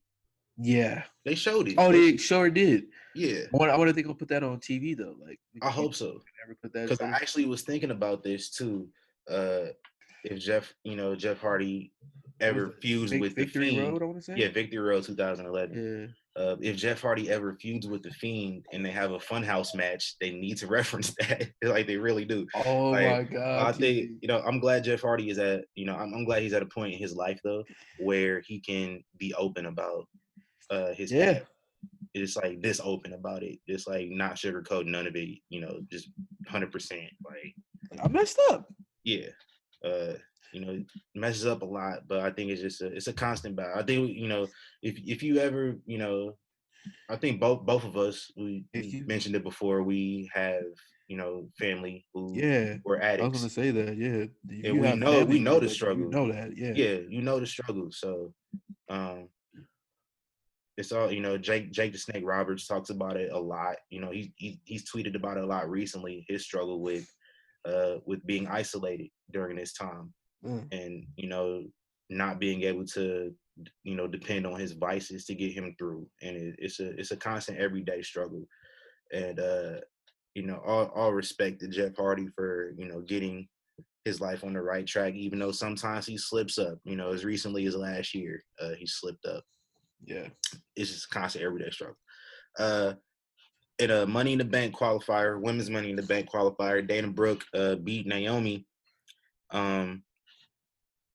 Yeah. They showed it. Oh, they sure did. Yeah. I wonder if they gonna put that on TV though. Like, I hope so. Never put that Because I footage. actually was thinking about this too. If Jeff Hardy What was ever feuds with the Victory Fiend, Road? I want to say. yeah, Victory Road 2011. Yeah. If Jeff Hardy ever feuds with the Fiend and they have a Funhouse match, they need to reference that. Like they really do. Oh Like my God, I think TJ. I'm glad Jeff Hardy is at I'm glad he's at a point in his life though where he can be open about his Yeah, past. It's like this open about it, just like not sugarcoat none of it. Just 100%. Like I messed up. yeah, uh, messes up a lot, but I think it's a constant battle. I think if you ever I think both of us If we you, mentioned it before. We have family who yeah, were I was gonna addicts, say that. Yeah, if and you we have know family we know the members, you struggle. know that. Yeah, Yeah, you know the struggle. So um, it's all Jake the Snake Roberts talks about it a lot. He's tweeted about it a lot recently. His struggle with being isolated during this time, mm, and not being able to depend on his vices to get him through, and it's a constant everyday struggle. And all respect to Jeff Hardy for getting his life on the right track, even though sometimes he slips up. As recently as last year, he slipped up. yeah. It's just a constant everyday struggle. uh in a Money in the Bank qualifier, women's Money in the Bank qualifier, Dana Brooke beat Naomi. um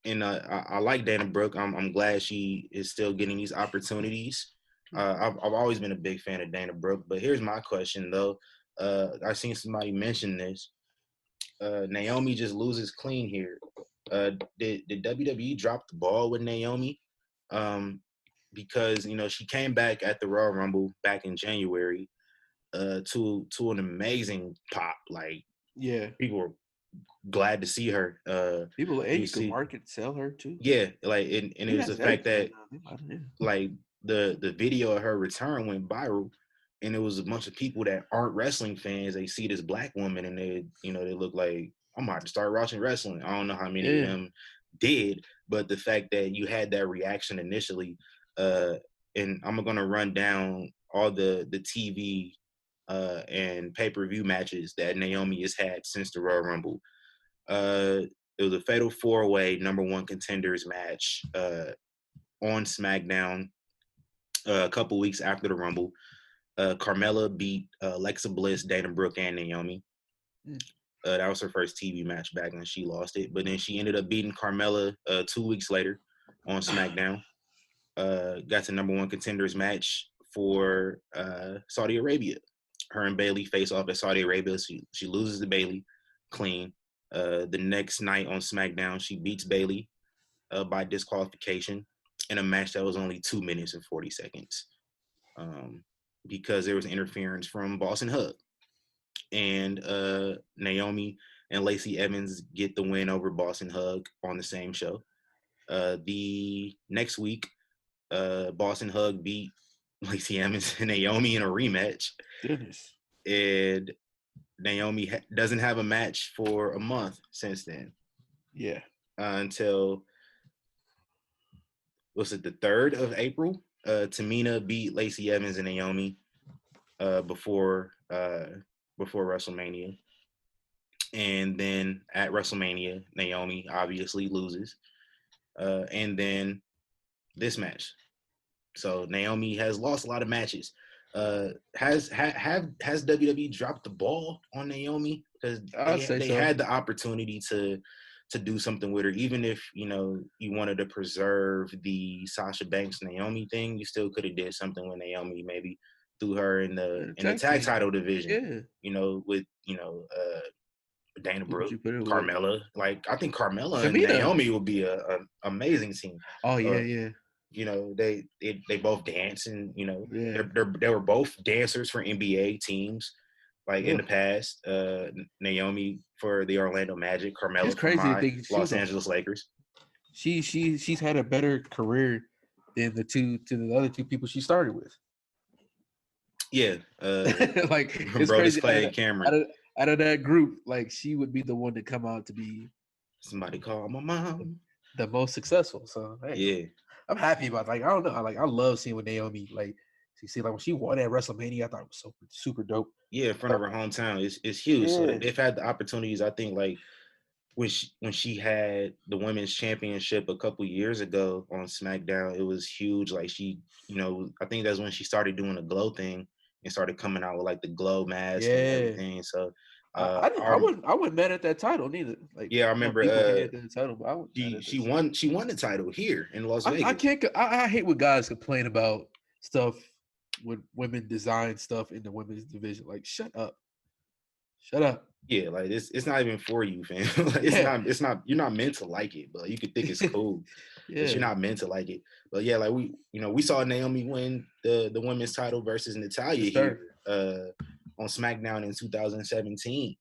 and I like Dana Brooke. I'm glad she is still getting these opportunities. I've always been a big fan of Dana Brooke, but here's my question though. I seen somebody mention this. Naomi just loses clean here. Did WWE drop the ball with Naomi? Because she came back at the Royal Rumble back in January to an amazing pop. Like Yeah, people were glad to see her. people, and You you can see, market, sell her too. yeah, like and She it was the has fact everything that now. Think about it, like the video of her return went viral, and it was a bunch of people that aren't wrestling fans. They see this black woman and they look like I'm about to start watching wrestling. I don't know how many of yeah. them did, but the fact that you had that reaction initially, uh, and I'm gonna run down all the TV and pay-per-view matches that Naomi has had since the Royal Rumble. Uh, it was a fatal four-way number one contenders match on SmackDown a couple weeks after the Rumble. Carmella beat Alexa Bliss, Dana Brooke, and Naomi. Mm. That was her first TV match back when she lost it. But then she ended up beating Carmella 2 weeks later on SmackDown. Got to number one contenders match for Saudi Arabia. Her and Bayley face off at Saudi Arabia. She loses to Bayley clean. The next night on SmackDown, she beats Bayley by disqualification in a match that was only 2 minutes and 40 seconds. Because there was interference from Boss and Hug. And Naomi and Lacey Evans get the win over Boss and Hug on the same show. The next week, Boss and Hug beat Lacey Evans and Naomi in a rematch. Goodness. And Naomi doesn't have a match for a month since then. Yeah. Until, was it the 3rd of April? Tamina beat Lacey Evans and Naomi before WrestleMania. And then at WrestleMania, Naomi obviously loses. And then this match. So Naomi has lost a lot of matches. Has WWE dropped the ball on Naomi? Because I'd say they so. had the opportunity to do something with her. Even if you wanted to preserve the Sasha Banks Naomi thing, you still could have did something with Naomi, maybe threw her in the Tag tag team. title division. Yeah. With Dana Who would Brooke, you put it with? Carmella. Like I think Carmella and Tamina. Naomi would be a amazing team. Oh yeah, Uh, yeah, they both dance, and yeah. they were both dancers for NBA teams, like in the Ugh. past. Naomi for the Orlando Magic, It's Carmella for crazy to my think she was Los a Angeles Lakers. she's had a better career than the other two people she started with. Yeah, Like it's Brodus crazy Clay and Cameron. out of that group, like she would be the one to come out to be Somebody call my mom. the most successful. So hey, Yeah, I'm happy about it. Like I don't know, I love seeing with Naomi. Like you see, like when she won at WrestleMania, I thought it was so super dope. yeah, in front of her hometown, it's huge. So Yeah, they've had the opportunities. I think like when she had the women's championship a couple years ago on SmackDown, it was huge. Like she, I think that's when she started doing the glow thing and started coming out with like the glow mask and Yeah. everything. So I wasn't mad at that title neither. Like yeah, I I know remember people hated that title, but I wasn't mad she at she that shit. won she won the title here in Las I Vegas. can't. I hate when guys complain about stuff when women design stuff in the women's division. Like, shut up, shut up. Yeah, like it's not even for you, fam. Like, Yeah, it's not you're not meant to like it, but you could think it's cool, but you're yeah, not meant to like it. But yeah, like we saw Naomi win the women's title versus Natalia yes, here sir. on SmackDown in 2017,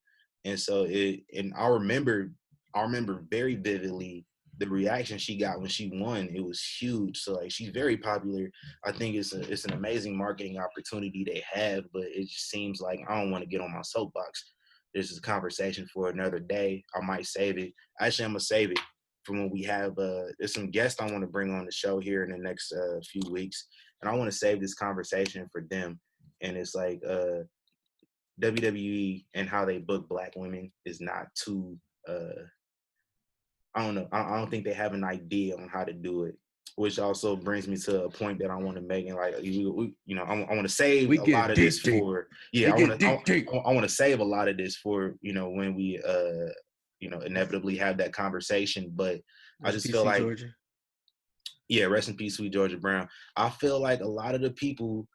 and so I remember very vividly the reaction she got when she won. It was huge. So like she's very popular. I think it's an amazing marketing opportunity they have, but it just seems like I don't want to get on my soapbox. This is a conversation for another day. I might save it. Actually, I'm gonna save it for when we have. There's some guests I want to bring on the show here in the next few weeks, and I want to save this conversation for them. And it's like WWE and how they book Black women is not too. I don't know. I don't think they have an idea on how to do it. Which also brings me to a point that I want to make, and like I want to save We a lot get of this deep, deep. for We yeah. get deep, deep. I want to save a lot of this for when we inevitably have that conversation. But I Rest in just peace, feel sweet like Georgia. yeah, rest in peace, sweet Georgia Brown. I feel like a lot of the people,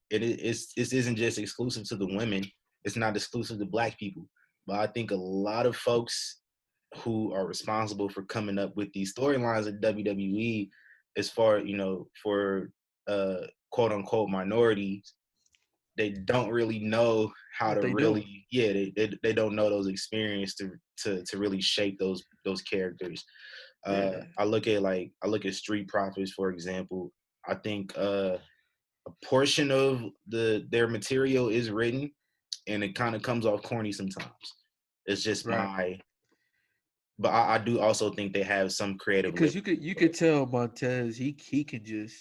this isn't just exclusive to the women. It's not exclusive to Black people, but I think a lot of folks who are responsible for coming up with these storylines at WWE, as far for quote unquote minorities, they don't really know how What to they doing? really they don't know those experiences to really shape those characters. Yeah, I look at Street Profits, for example. I think a portion of their material is written, and it kind of comes off corny sometimes. It's just right. but I do also think they have some creative Because liberty. you But could tell Montez he can just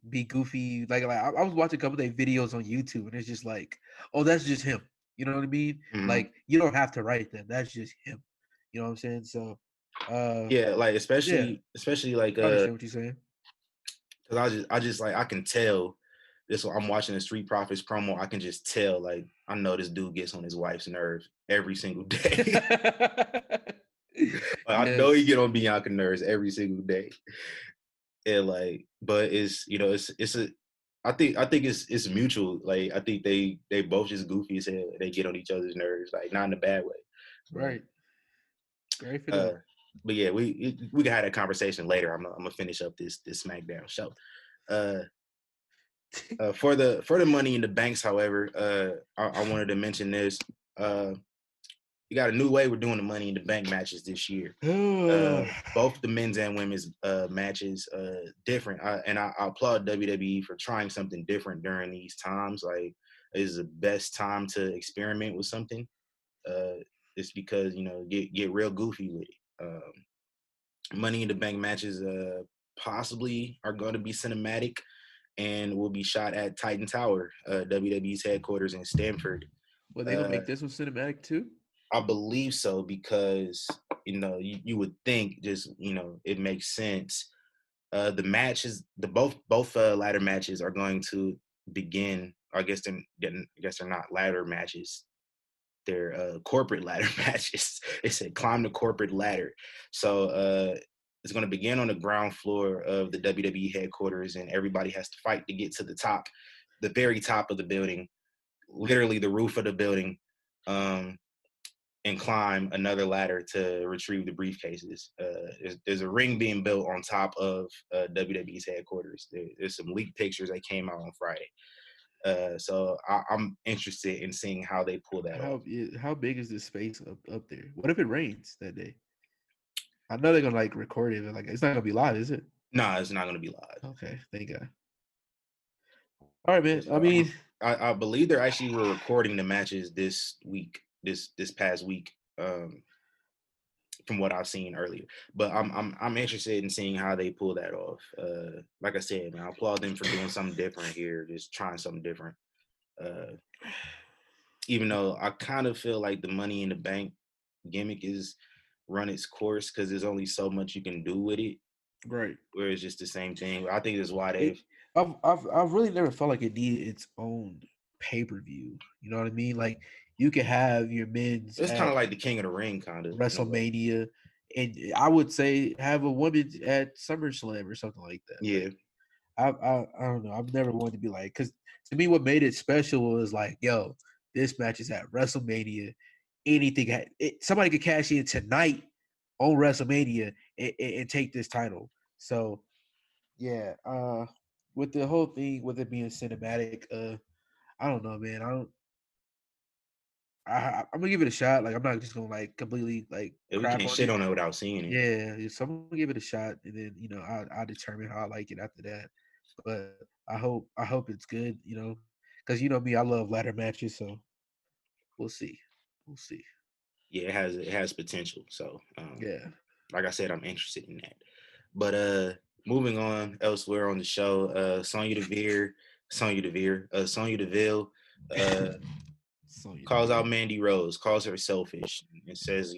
be goofy. I was watching a couple of their videos on YouTube, and it's just like, oh, that's just him. You know what I mean? mhm. Like you don't have to write them. That's just him. You know what I'm saying? So, Yeah, like yeah, especially like I understand what you're saying. because I just like I can tell this when I'm watching the Street Profits promo. I can just tell like I know this dude gets on his wife's nerves every single day. Like, I know he Yes, get on Bianca nerves every single day. And like, but it's a I think it's mutual. Like I think they both just goofy as hell. They get on each other's nerves, like not in a bad way. right. Very for But them. but yeah, we can have that conversation later. I'm gonna finish up this SmackDown show. Uh, for the Money in the Banks, however, I wanted to mention this. Uh, you got a new way we're doing the Money in the Bank matches this year. Both the men's and women's matches different. I applaud WWE for trying something different during these times. Like, it's the best time to experiment with something. Uh, it's because get real goofy with it. Money in the Bank matches possibly are going to be cinematic and will be shot at Titan Tower, WWE's headquarters in Stamford. Well, they gonna Uh, make this one cinematic too. I believe so because you would think just it makes sense. The matches, the both ladder matches are going to begin. I guess they're not ladder matches. They're corporate ladder matches. It said climb the corporate ladder. So it's going to begin on the ground floor of the WWE headquarters, and everybody has to fight to get to the top, the very top of the building, literally the roof of the building. And climb another ladder to retrieve the briefcases. There's a ring being built on top of WWE's headquarters. There's some leaked pictures that came out on Friday. So I'm interested in seeing how they pull that off. How big is this space up there? What if it rains that day? I know they're gonna like record it, but like it's not gonna be live, is it? Nah, it's not going to be live. Okay, thank God. All right, man. I So mean, I believe they're actually were recording the matches this week, this past week. From what I've seen earlier. But I'm interested in seeing how they pull that off. Like I said, man, I applaud them for doing something different here, just trying something different. Uh, Even though I kind of feel like the Money in the Bank gimmick is run its course because there's only so much you can do with it. Right. Where it's just the same thing. I think that's why It, they've. I've really never felt like it needed its own pay-per-view. You know what I mean? Like you can have your men's It's kind at of like the King of the Ring, kind of in a way. WrestleMania, and I would say have a woman at SummerSlam or something like that. Yeah, Like I don't know. I've never wanted to be like, because to me, what made it special was like, yo, this match is at WrestleMania. Somebody could cash in tonight on WrestleMania and take this title. So yeah, with the whole thing with it being cinematic, I don't know, man. I'm gonna give it a shot. Like I'm not just gonna like completely like yeah, we crap can't on shit it. on it without seeing it. Yeah, so I'm gonna give it a shot, and then I'll determine how I like it after that. But I hope it's good, because me, I love ladder matches, so we'll see, we'll see. Yeah, it has potential. So, Yeah, like I said, I'm interested in that. But moving on elsewhere on the show, Sonya Deville, uh, Sonya calls out Deville. Mandy Rose, calls her selfish, and says,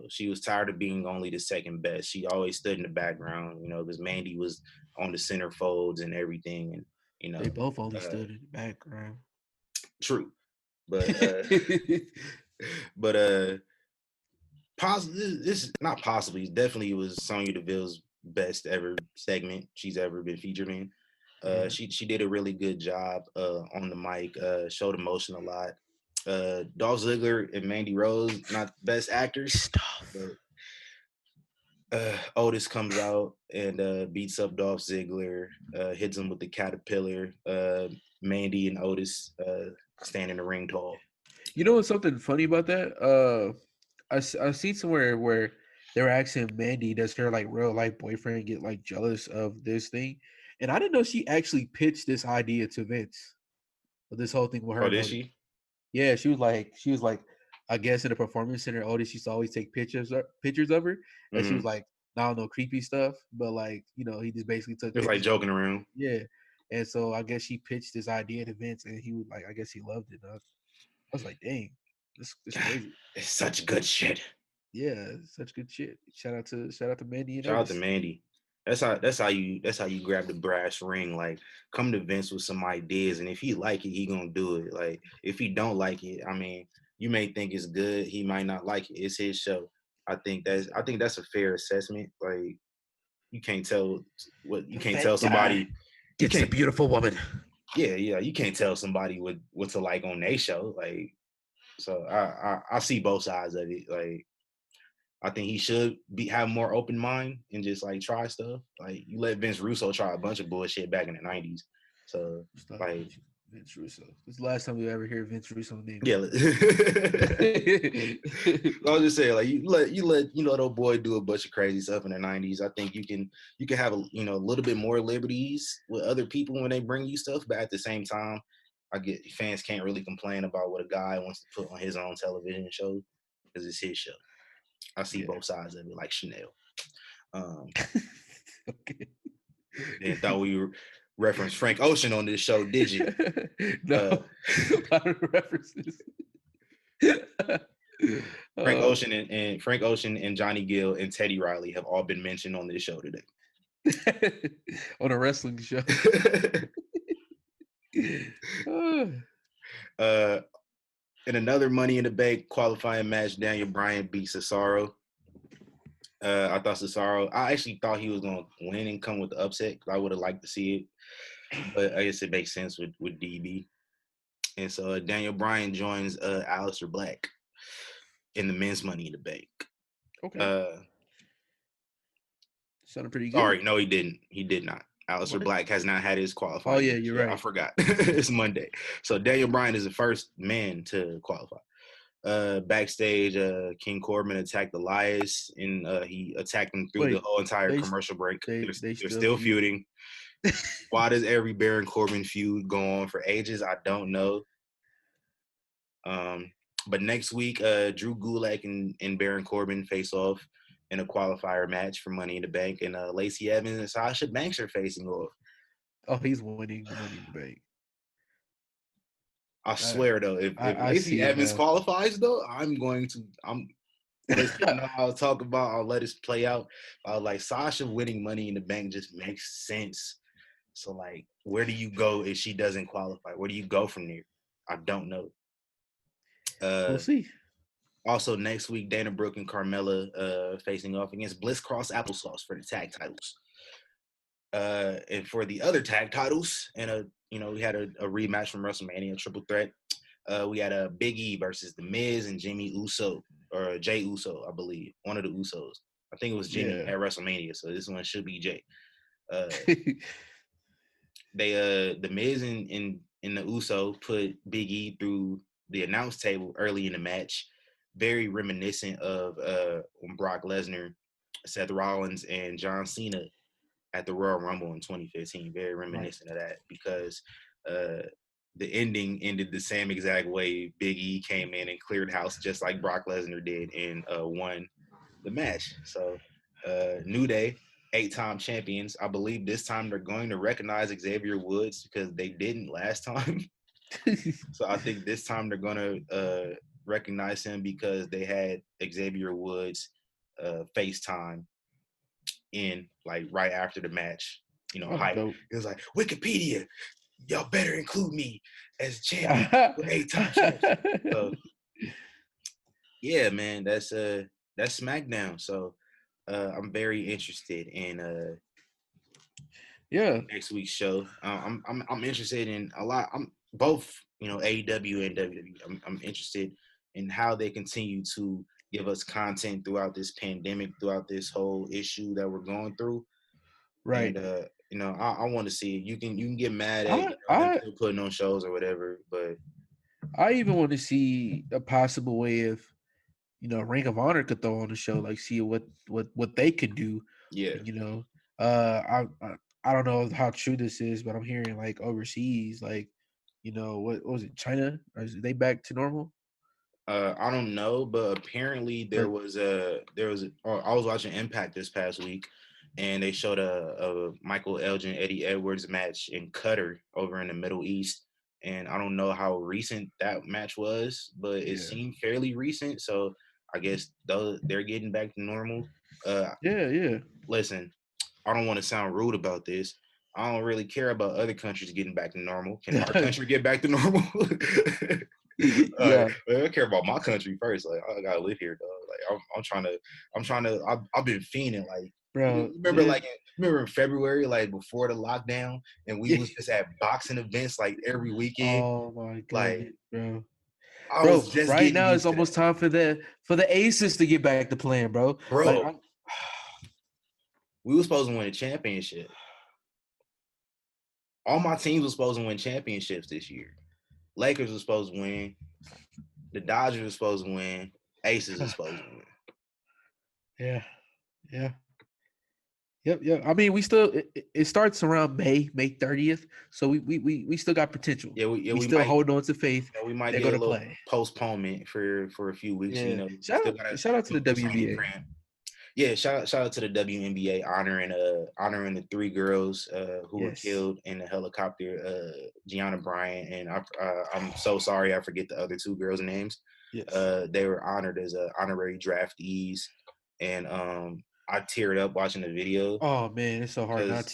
she was tired of being only the second best. She always stood in the background, because Mandy was on the center folds and everything, and you They know, both only uh, stood in the background. true, but but this is not possibly, definitely was Sonya Deville's best ever segment she's ever been featured in. Yeah. She did a really good job on the mic, showed emotion a lot. Dolph Ziggler and Mandy Rose, not best actors, Stuff. but Otis comes out and beats up Dolph Ziggler, hits him with the caterpillar. Mandy and Otis stand in the ring tall. You know what's something funny about that? I seen somewhere where they were asking Mandy, does her like real life boyfriend get like jealous of this thing? And I didn't know she actually pitched this idea to Vince. Of this whole thing with her Oh, and did Otis. she? Yeah, she was like, I guess in the performance center, Otis used to always take pictures of her, and she was Mm-hmm. like, I don't know, creepy stuff, but like, he just basically took It's like pictures of her. joking around. Yeah. And so I guess she pitched this idea to Vince, and he was like, I guess he loved it. I was like, dang, this God, crazy. it's such good shit. Yeah, such good shit. Shout out to Mandy and Shout out to Otis. Mandy. That's how you grab the brass ring. Like, come to Vince with some ideas, and if he like it, he gonna do it. Like, if he don't like it, I mean, you may think it's good, he might not like it. It's his show. I think that's a fair assessment. Like, you The can't tell fat guy somebody you gets the can't beautiful woman. yeah, you can't tell somebody what to like on their show. Like, so I see both sides of it. Like, I think he should have more open mind and just like try stuff. Like, you let Vince Russo try a bunch of bullshit back in the '90s. So Stop like, mentioning Vince Russo. This is the last time we ever hear Vince Russo name yeah. dropped. I was just saying, like, you let old boy do a bunch of crazy stuff in the '90s. I think you can have a little bit more liberties with other people when they bring you stuff, but at the same time, I get fans can't really complain about what a guy wants to put on his own television show because it's his show. I see Yeah. both sides of it, like Chanel. Um, Okay. then thought we referenced Frank Ocean on this show, did you? No, Uh, a lot of references. Frank uh, Ocean and Frank Ocean and Johnny Gill and Teddy Riley have all been mentioned on this show today. on a wrestling show. Uh, uh, in another Money in the Bank qualifying match, Daniel Bryan beat Cesaro. I actually thought he was gonna win and come with the upset. I would have liked to see it, but I guess it makes sense with DB. And so Daniel Bryan joins Aleister Black in the men's Money in the Bank. okay, Uh, sounded pretty good. Sorry, no, he didn't. He did not. Alistair What? Black has not had his Oh qualifying yeah, match you're yet. I right. forgot. It's Monday. So Daniel Bryan is the first man to qualify. Backstage, King Corbin attacked Elias, and he attacked him through the Wait, whole entire they commercial break. they They're still still feuding. feuding. Why does every Baron Corbin feud go on for ages? I don't know. Um, but next week, Drew Gulak and Baron Corbin face off in a qualifier match for Money in the Bank, and Lacey Evans and Sasha Banks are facing off. Oh, he's winning the Money in the Bank. I swear though, if I Lacey see it Evans now. qualifies though, I'm listen, you know I'll talk about, I'll let it play out. Like Sasha winning Money in the Bank just makes sense. So like, where do you go if she doesn't qualify? Where do you go from there? I don't know. We'll Uh, see. Also next week, Dana Brooke and Carmella facing off against Bliss Cross Applesauce for the tag titles. And for the other tag titles, and we had a rematch from WrestleMania, triple threat. We had a Big E versus The Miz and Jimmy Uso, or Jay Uso, I believe, one of the Usos. I think it was Jimmy Yeah. at WrestleMania, so this one should be Jay. Uh, The Miz and the Uso put Big E through the announce table early in the match, very reminiscent of when Brock Lesnar, Seth Rollins, and John Cena at the Royal Rumble in 2015. Very Right. reminiscent of that because the ending ended the same exact way. Big E came in and cleared house just like Brock Lesnar did and won the match. So New Day, 8-time champions. I believe this time they're going to recognize Xavier Woods because they didn't last time. So I think this time they're going to recognize him because they had Xavier Woods FaceTime in like right after the match, Oh, hype. dope. It was like, Wikipedia, y'all better include me as champion for 8-time champs. So yeah, man, that's SmackDown. So I'm very interested in Yeah. next week's show. I'm interested in a lot. I'm both, AEW and WWE. I'm interested in how they continue to give us content throughout this pandemic, throughout this whole issue that we're going through. Right. And I want to see it. You can get mad at I them I still putting on shows or whatever, but I even want to see a possible way of Ring of Honor could throw on the show, like see what they could do. yeah. You know, I don't know how true this is, but I'm hearing like overseas, like what was it, China? Are they back to normal? I don't know, but apparently But I was watching Impact this past week, and they showed a Michael Elgin Eddie Edwards match in Qatar over in the Middle East, and I don't know how recent that match was, but it yeah, seemed fairly recent. So I guess they're getting back to normal. yeah, yeah, Listen, I don't want to sound rude about this. I don't really care about other countries getting back to normal. Can our country get back to normal? yeah, I care about my country first. Like I gotta live here, dog. Like I'm trying to. I've been fiending. Like bro. you remember, remember in February, like before the lockdown, and we Yeah. was just at boxing events like every weekend. Oh my Like goodness, bro. I was Bro, just right getting now it's used to that, almost time for the Aces to get back to playing, bro. Like, bro. We were supposed to win a championship. All my teams were supposed to win championships this year. Lakers were supposed to win. The Dodgers were supposed to win. Aces were supposed to win. yeah, yeah. Yep. I mean, we still it starts around May 30th, so we still got potential. Yeah, We we still might hold on to faith. we might They're get a gonna little play. postponement for a few weeks. Yeah. Still gotta Shout out to the go through training WBA. camp. Yeah, shout out to the WNBA honoring the 3 girls who were Yes. killed in the helicopter. Gianna Bryant and I'm so sorry I forget the other 2 girls' names. Yes. They were honored as honorary draftees, and I teared up watching the video Oh man, it's so hard not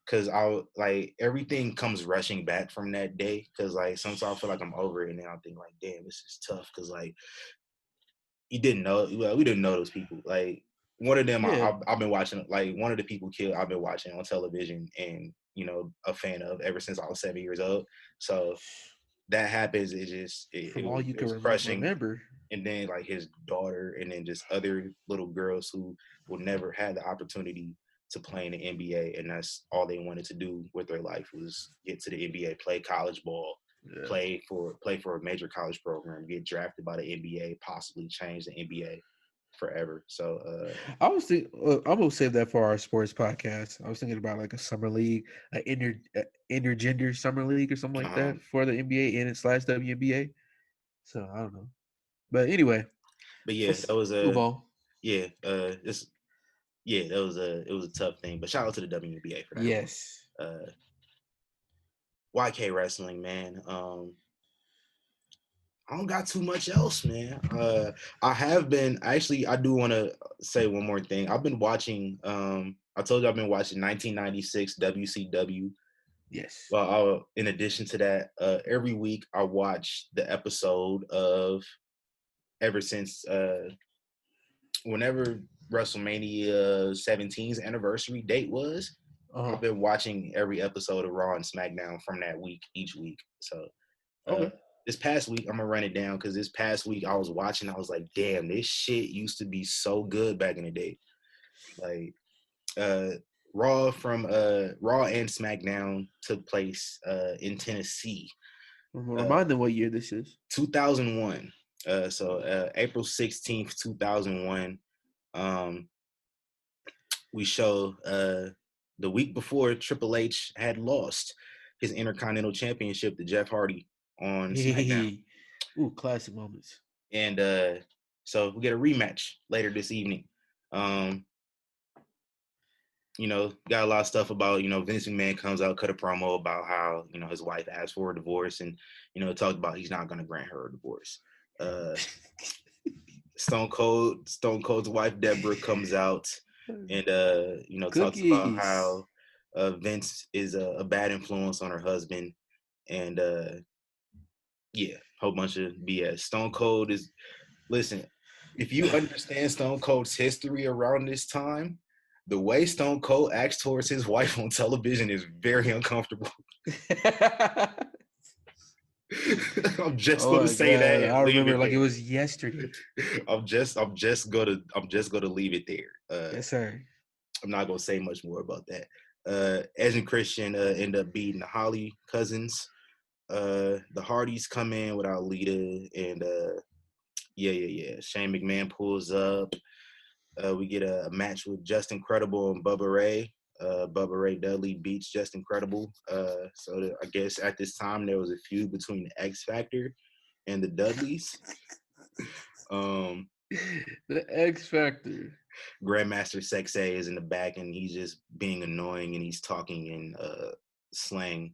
because to. like everything comes rushing back from that day because like sometimes I feel like I'm over it and then I think like damn this is tough because like you didn't know we didn't know those people like one of them Yeah. I've been watching like one of the people killed I've been watching on television and a fan of ever since I was 7 years old so that happens From all you it can was crushing remember. and then like his daughter and then just other little girls who will never had the opportunity to play in the NBA and that's all they wanted to do with their life was get to the NBA, play college ball, Yeah. play for a major college program, get drafted by the NBA, possibly change the NBA forever. So I'm gonna save that for our sports podcast. I was thinking about like a summer league, an intergender summer league or something like that for the NBA and / WNBA. So I don't know, but anyway, but yeah, let's that was move on. yeah, this yeah, that was it was a tough thing. But shout out to the WNBA for that Yes. one. YK Wrestling, man. I don't got too much else, man. I have been actually. I do want to say one more thing. I've been watching. I told you I've been watching 1996 WCW. Yes. Well, in addition to that, every week I watch the episode of ever since whenever WrestleMania 17's anniversary date was. Uh-huh. I've been watching every episode of Raw and SmackDown from that week each week. So uh, Okay. this past week, I'm gonna run it down because this past week I was watching. I was like, damn, this shit used to be so good back in the day. Like uh, Raw and SmackDown took place in Tennessee, Remind them what year this is. 2001. April 16th, 2001. Um, we show the week before Triple H had lost his Intercontinental Championship to Jeff Hardy on SmackDown. Ooh, classic moments. And so we get a rematch later this evening. Um, got a lot of stuff about, Vince McMahon comes out, cut a promo about how, his wife asked for a divorce and, talked about he's not going to grant her a divorce. Stone Cold's wife, Deborah, comes out and, talks about Cookies. how Vince is a bad influence on her husband. And yeah, whole bunch of BS. Stone Cold is, listen, if you understand Stone Cold's history around this time, the way Stone Cold acts towards his wife on television is very uncomfortable. I'm just Oh gonna my say that god, and I leave remember it like it there. was yesterday. I'm just gonna leave it there. Yes, sir. I'm not gonna say much more about that. Edge and Christian end up beating the Holly cousins. The Hardys come in without Lita, and yeah. Shane McMahon pulls up. We get a match with Justin Credible and Bubba Ray. Bubba Ray Dudley beats Justin Credible. I guess at this time there was a feud between the X Factor and the Dudleys. The X Factor. Grandmaster Sexay is in the back and he's just being annoying and he's talking in slang.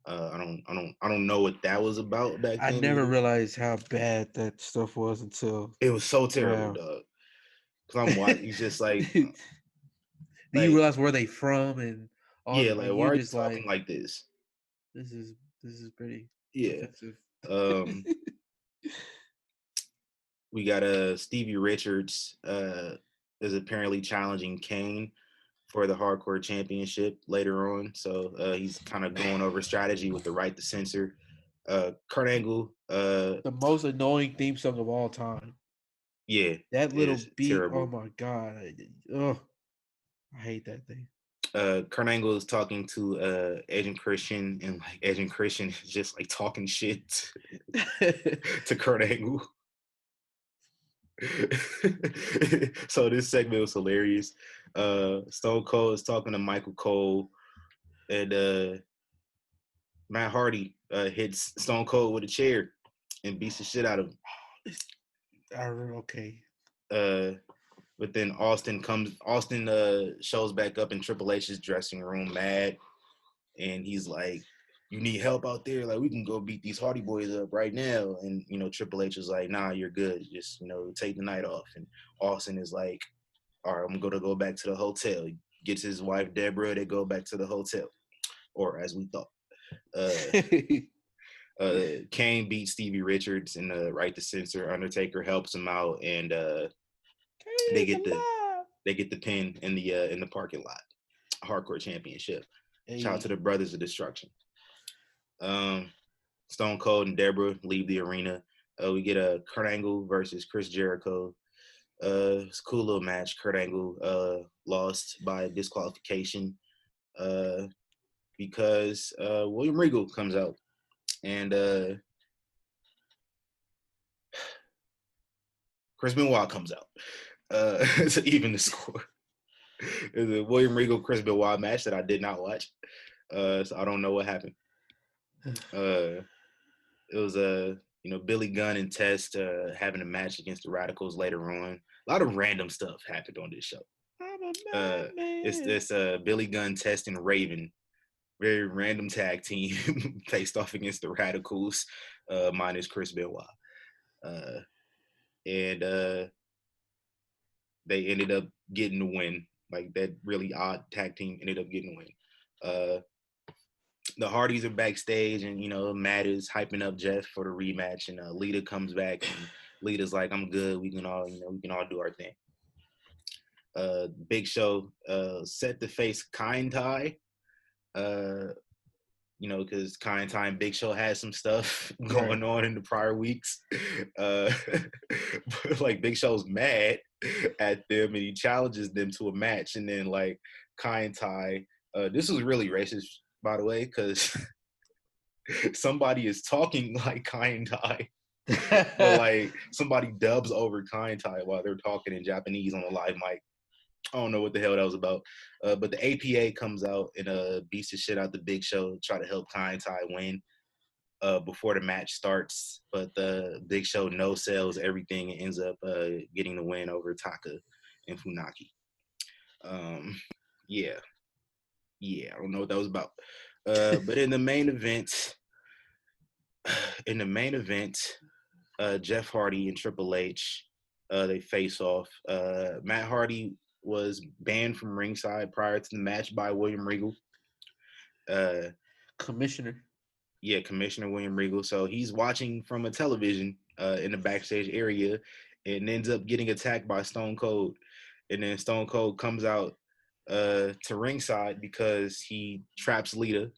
I don't know what that was about back I then never either. realized how bad that stuff was until It was so terrible, now. dog. Cause I'm watching. He's just Do you like, realize where they from and all yeah, that? like, Like why you're are you just talking like, like this? this is pretty Yeah. offensive. We got Stevie Richards is apparently challenging Kane for the Hardcore Championship later on. So he's kind of going over strategy with the right to censor. Kurt Angle, The most annoying theme song of all time. yeah, That little is beat. Oh terrible. my god. Oh, I hate that thing. Kurt Angle is talking to Agent Christian, and like Agent Christian is just like talking shit to Kurt Angle. So this segment was hilarious. Stone Cold is talking to Michael Cole, and Matt Hardy hits Stone Cold with a chair and beats the shit out of him. Okay. But then Austin shows back up in Triple H's dressing room mad, and he's like, "You need help out there? Like we can go beat these Hardy Boys up right now." And Triple H is like, "Nah, you're good. Just take the night off." And Austin is like, "All right, I'm gonna go back to the hotel." He gets his wife Deborah. They go back to the hotel, or as we thought. Kane beats Stevie Richards in the right to censor. Undertaker helps him out, and they get the pin in the parking lot. Hardcore Championship. Shout out to the Brothers of Destruction. Stone Cold and Deborah leave the arena. We get a Kurt Angle versus Chris Jericho. It's a cool little match. Kurt Angle lost by disqualification because William Regal comes out and Chris Benoit comes out to even the score. It was a William Regal Chris Benoit match that I did not watch, so I don't know what happened. It was Billy Gunn and Test having a match against the Radicals later on. A lot of random stuff happened on this show. It's Billy Gunn, Test, and Raven very random tag team faced off against the Radicals, minus Chris Benoit. And they ended up getting the win. Like that really odd tag team ended up getting the win. The Hardys are backstage, and Matt is hyping up Jeff for the rematch, and Lita comes back, and Lita's like, "I'm good. We can all do our thing." Big Show set to face Kind Tai. Because Kind Tai and Big Show had some stuff going on in the prior weeks. But like Big Show's mad at them, and he challenges them to a match, and then like Kind Tai, this was really racist, by the way, because somebody is talking like Kind Tai. But like somebody dubs over Kind Tai while they're talking in Japanese on a live mic. I don't know what the hell that was about. But the APA comes out and beats the shit out the Big Show, try to help Kind Tai win before the match starts. But the Big Show no sells everything and ends up getting the win over Taka and Funaki. Yeah, I don't know what that was about. But in the main event, Jeff Hardy and Triple H, they face off. Matt Hardy was banned from ringside prior to the match by William Regal. Commissioner William Regal. So he's watching from a television in the backstage area and ends up getting attacked by Stone Cold. And then Stone Cold comes out to ringside because he traps Lita.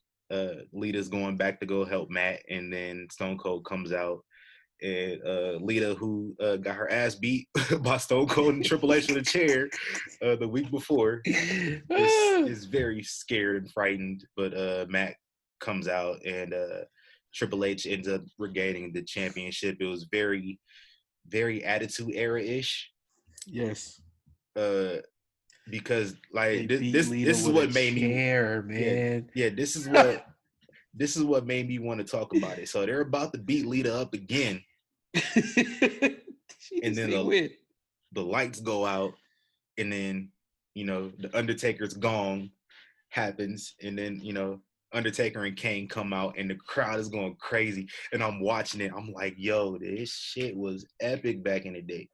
Lita's going back to go help Matt, and then Stone Cold comes out. And Lita, who got her ass beat by Stone Cold and Triple H with a chair the week before, is very scared and frightened. But Matt comes out, and Triple H ends up regaining the championship. It was very, very Attitude Era-ish. Yes. Because like this is what made me, man. Yeah, this is what made me want to talk about it. So they're about to beat Lita up again. And then the lights go out, and then the Undertaker's gong happens, and then Undertaker and Kane come out, and the crowd is going crazy, and I'm watching it. I'm like, yo, this shit was epic back in the day.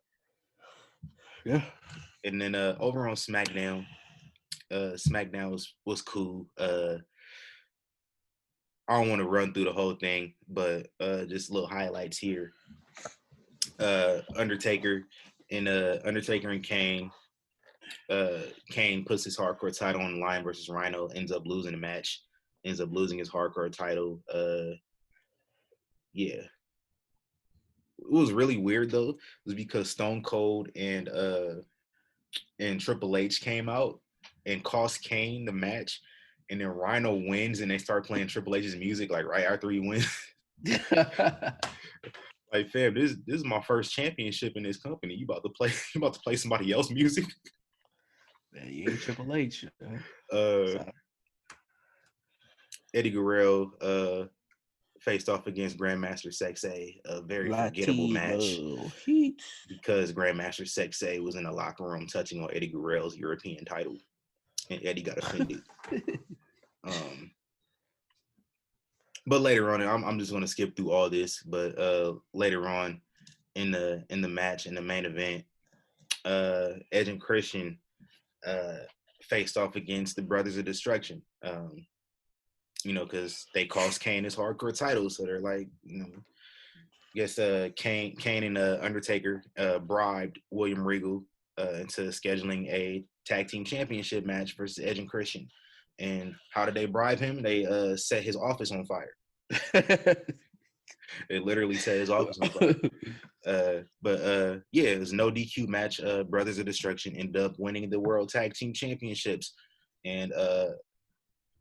Yeah. And then over on SmackDown, SmackDown was cool. I don't want to run through the whole thing, but just little highlights here. Undertaker and Kane. Kane puts his hardcore title on the line versus Rhino, ends up losing the match, ends up losing his hardcore title. Yeah. It was really weird though, it was because Stone Cold and Triple H came out and cost Kane the match, and then Rhino wins, and they start playing Triple H's music like right after he wins. Like, fam, this is my first championship in this company. You about to play somebody else's music? Man, you ain't Triple H. Eddie Guerrero faced off against Grandmaster Sexay, a very forgettable match because Grandmaster Sexay was in the locker room touching on Eddie Guerrero's European title, and Eddie got offended. But later on, I'm just going to skip through all this. But later on in the match, in the main event, Edge and Christian faced off against the Brothers of Destruction. Because they cost Kane his hardcore title, so they're like, I guess Kane and Undertaker bribed William Regal into scheduling a tag team championship match versus Edge and Christian. And how did they bribe him? They set his office on fire. They literally set his office on fire. But it was no DQ match. Brothers of Destruction ended up winning the World Tag Team Championships. And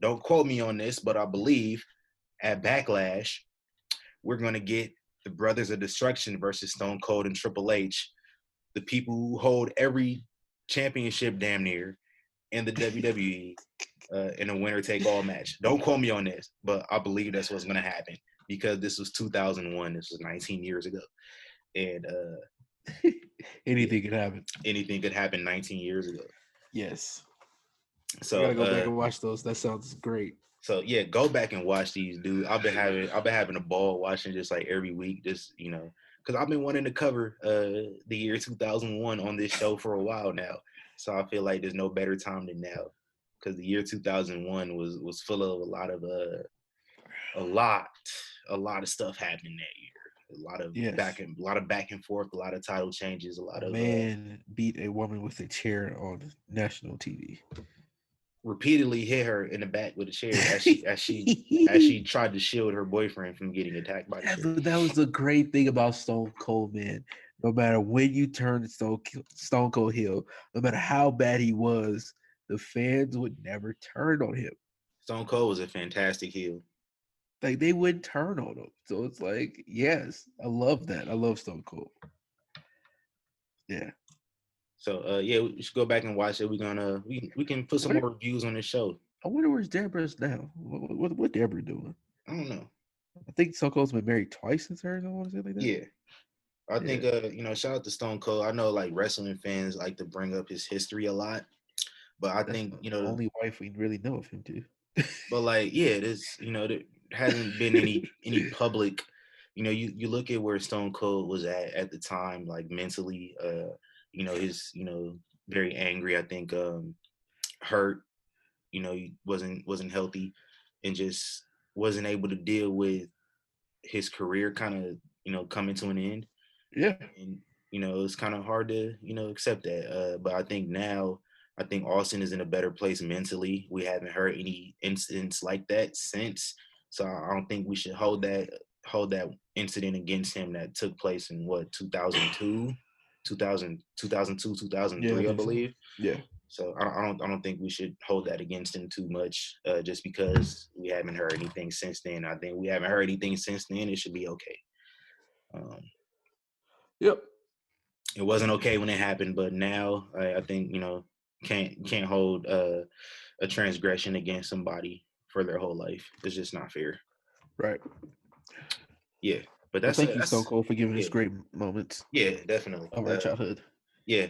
don't quote me on this, but I believe at Backlash, we're going to get the Brothers of Destruction versus Stone Cold and Triple H, the people who hold every championship damn near in the WWE, in a winner-take-all match. Don't quote me on this, but I believe that's what's going to happen because this was 2001. This was 19 years ago. And anything could happen. Anything could happen 19 years ago. Yes. So I gotta go back and watch those. That sounds great. So yeah, go back and watch these, dude. I've been having a ball watching just like every week, just because I've been wanting to cover the year 2001 on this show for a while now. So I feel like there's no better time than now, because the year 2001 was full of a lot a lot of stuff happening that year. Yes. A lot of back and forth, a lot of title changes, a A lot of man beat a woman with a chair on national TV. repeatedly hit her in the back with a chair as she tried to shield her boyfriend from getting attacked by the chair. But that was the great thing about Stone Cold, man. No matter when you turned Stone Cold heel, no matter how bad he was, the fans would never turn on him. Stone Cold was a fantastic heel. Like they wouldn't turn on him. So it's like, yes, I love that. I love Stone Cold. Yeah. So yeah, we should go back and watch it. We can put some more reviews on the show. I wonder where's Deborah's now. What Deborah doing? I don't know. I think Stone Cold's been married twice since hers. I want to say like that. Yeah. I think Yeah. shout out to Stone Cold. I know like wrestling fans like to bring up his history a lot, but I That's think, the only wife we really know of him too. but like yeah, there hasn't been any public, you look at where Stone Cold was at the time, like mentally, his, very angry, I think, hurt, he wasn't healthy, and just wasn't able to deal with his career kind of, coming to an end. Yeah. And it's kind of hard to accept that, but I think now, I think Austin is in a better place mentally. We haven't heard any incidents like that since, so I don't think we should hold that incident against him that took place in what, 2002, Yeah, I 2003, I think so. believe. Yeah. So I don't think we should hold that against him too much, just because we haven't heard anything since then. I think we haven't heard anything since then. It should be okay. Um, Yep. it wasn't okay when it happened, but now I think can't hold a transgression against somebody for their whole life. It's just not fair. Right. Yeah, but Well, that's thank you, Stone that's Cold, for giving us yeah, great moments yeah, definitely. of our childhood. Yeah,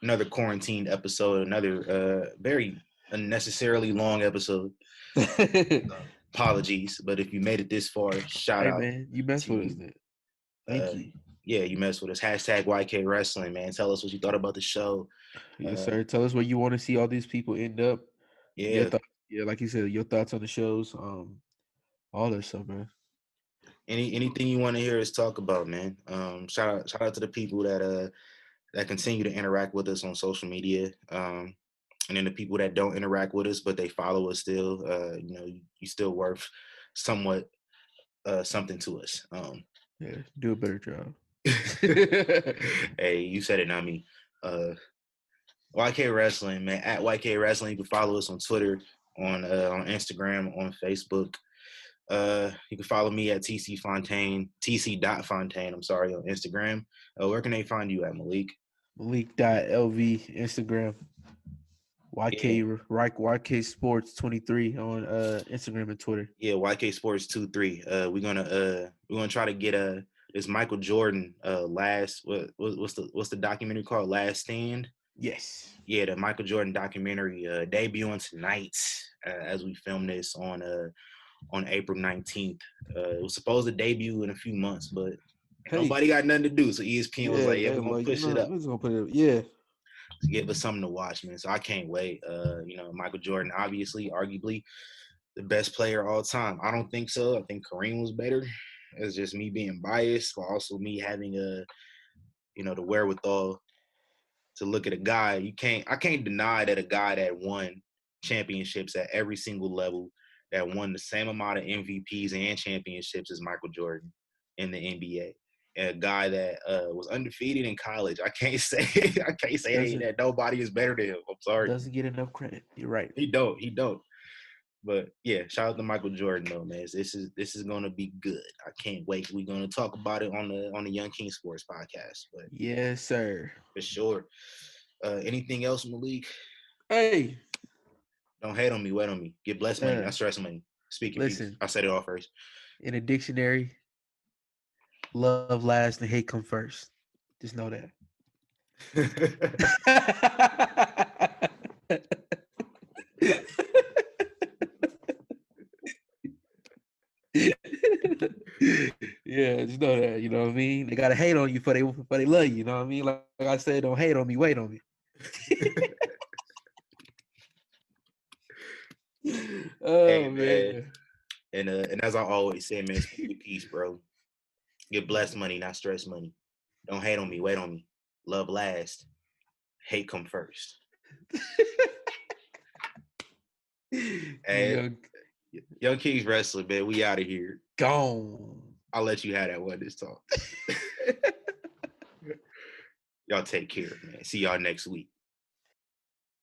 another quarantined episode, another very unnecessarily long episode. Hey Apologies, but if you made it this far, shout out man, you messed to with us you. then. Thank Uh, you. yeah, you messed with us. Hashtag YK Wrestling, man. Tell us what you thought about the show. Yes, Uh, sir. Tell us where you want to see all these people end up. Your yeah, thoughts. Yeah, like you said, your thoughts on the shows. All that stuff, man. anything you want to hear us talk about, man. Shout out to the people that continue to interact with us on social media. And then the people that don't interact with us, but they follow us still. You still worth somewhat something to us. Yeah, do a better job. Hey, you said it, not me. YK Wrestling, man. At YK Wrestling, you can follow us on Twitter, on Instagram, on Facebook. You can follow me at tc.fontaine, I'm sorry, on Instagram. Where can they find you at, Malik? Malik.lv Instagram. Yeah, YK Sports 23 on Instagram and Twitter. yeah, YK Sports 23. We're gonna try to get this Michael Jordan what's the documentary called? Last Stand. Yes. Yeah, the Michael Jordan documentary debuting tonight, as we film this on April 19th. It was supposed to debut in a few months, but Hey. nobody got nothing to do. So ESPN was Yeah, like, yeah, they're we're gonna like, push it up we're just gonna put it. Yeah. to give us something to watch, man. So I can't wait. Michael Jordan, obviously, arguably the best player all time. I don't think so. I think Kareem was better. It's just me being biased, but also me having the wherewithal to look at a guy. I can't deny that a guy that won championships at every single level, that won the same amount of MVPs and championships as Michael Jordan in the NBA. And a guy that was undefeated in college. I can't say Doesn't that nobody is better than him. I'm sorry. doesn't get enough credit. You're right. He don't. But yeah, shout out to Michael Jordan though, man. This is gonna be good. I can't wait. We're gonna talk about it on the Young King Sports podcast. But Yes, sir. for sure. Anything else, Malik? Hey. Don't hate on me, wait on me. Get blessed money, not stress money. Speaking peace. Listen, I said it all first. in a dictionary, love last and hate come first. Just know that. Yeah, just know that. You know what I mean? They gotta hate on you for they love you. You know what I mean? Like I said, don't hate on me, wait on me. Hey Oh man, man. and as I always say, man, speak your peace, bro. Get blessed money, not stress money. Don't hate on me, wait on me. Love last, hate come first. Hey, Young Young Kings Wrestling, man, we out of here. gone. I'll let you have that one this time. Y'all take care, man. See y'all next week.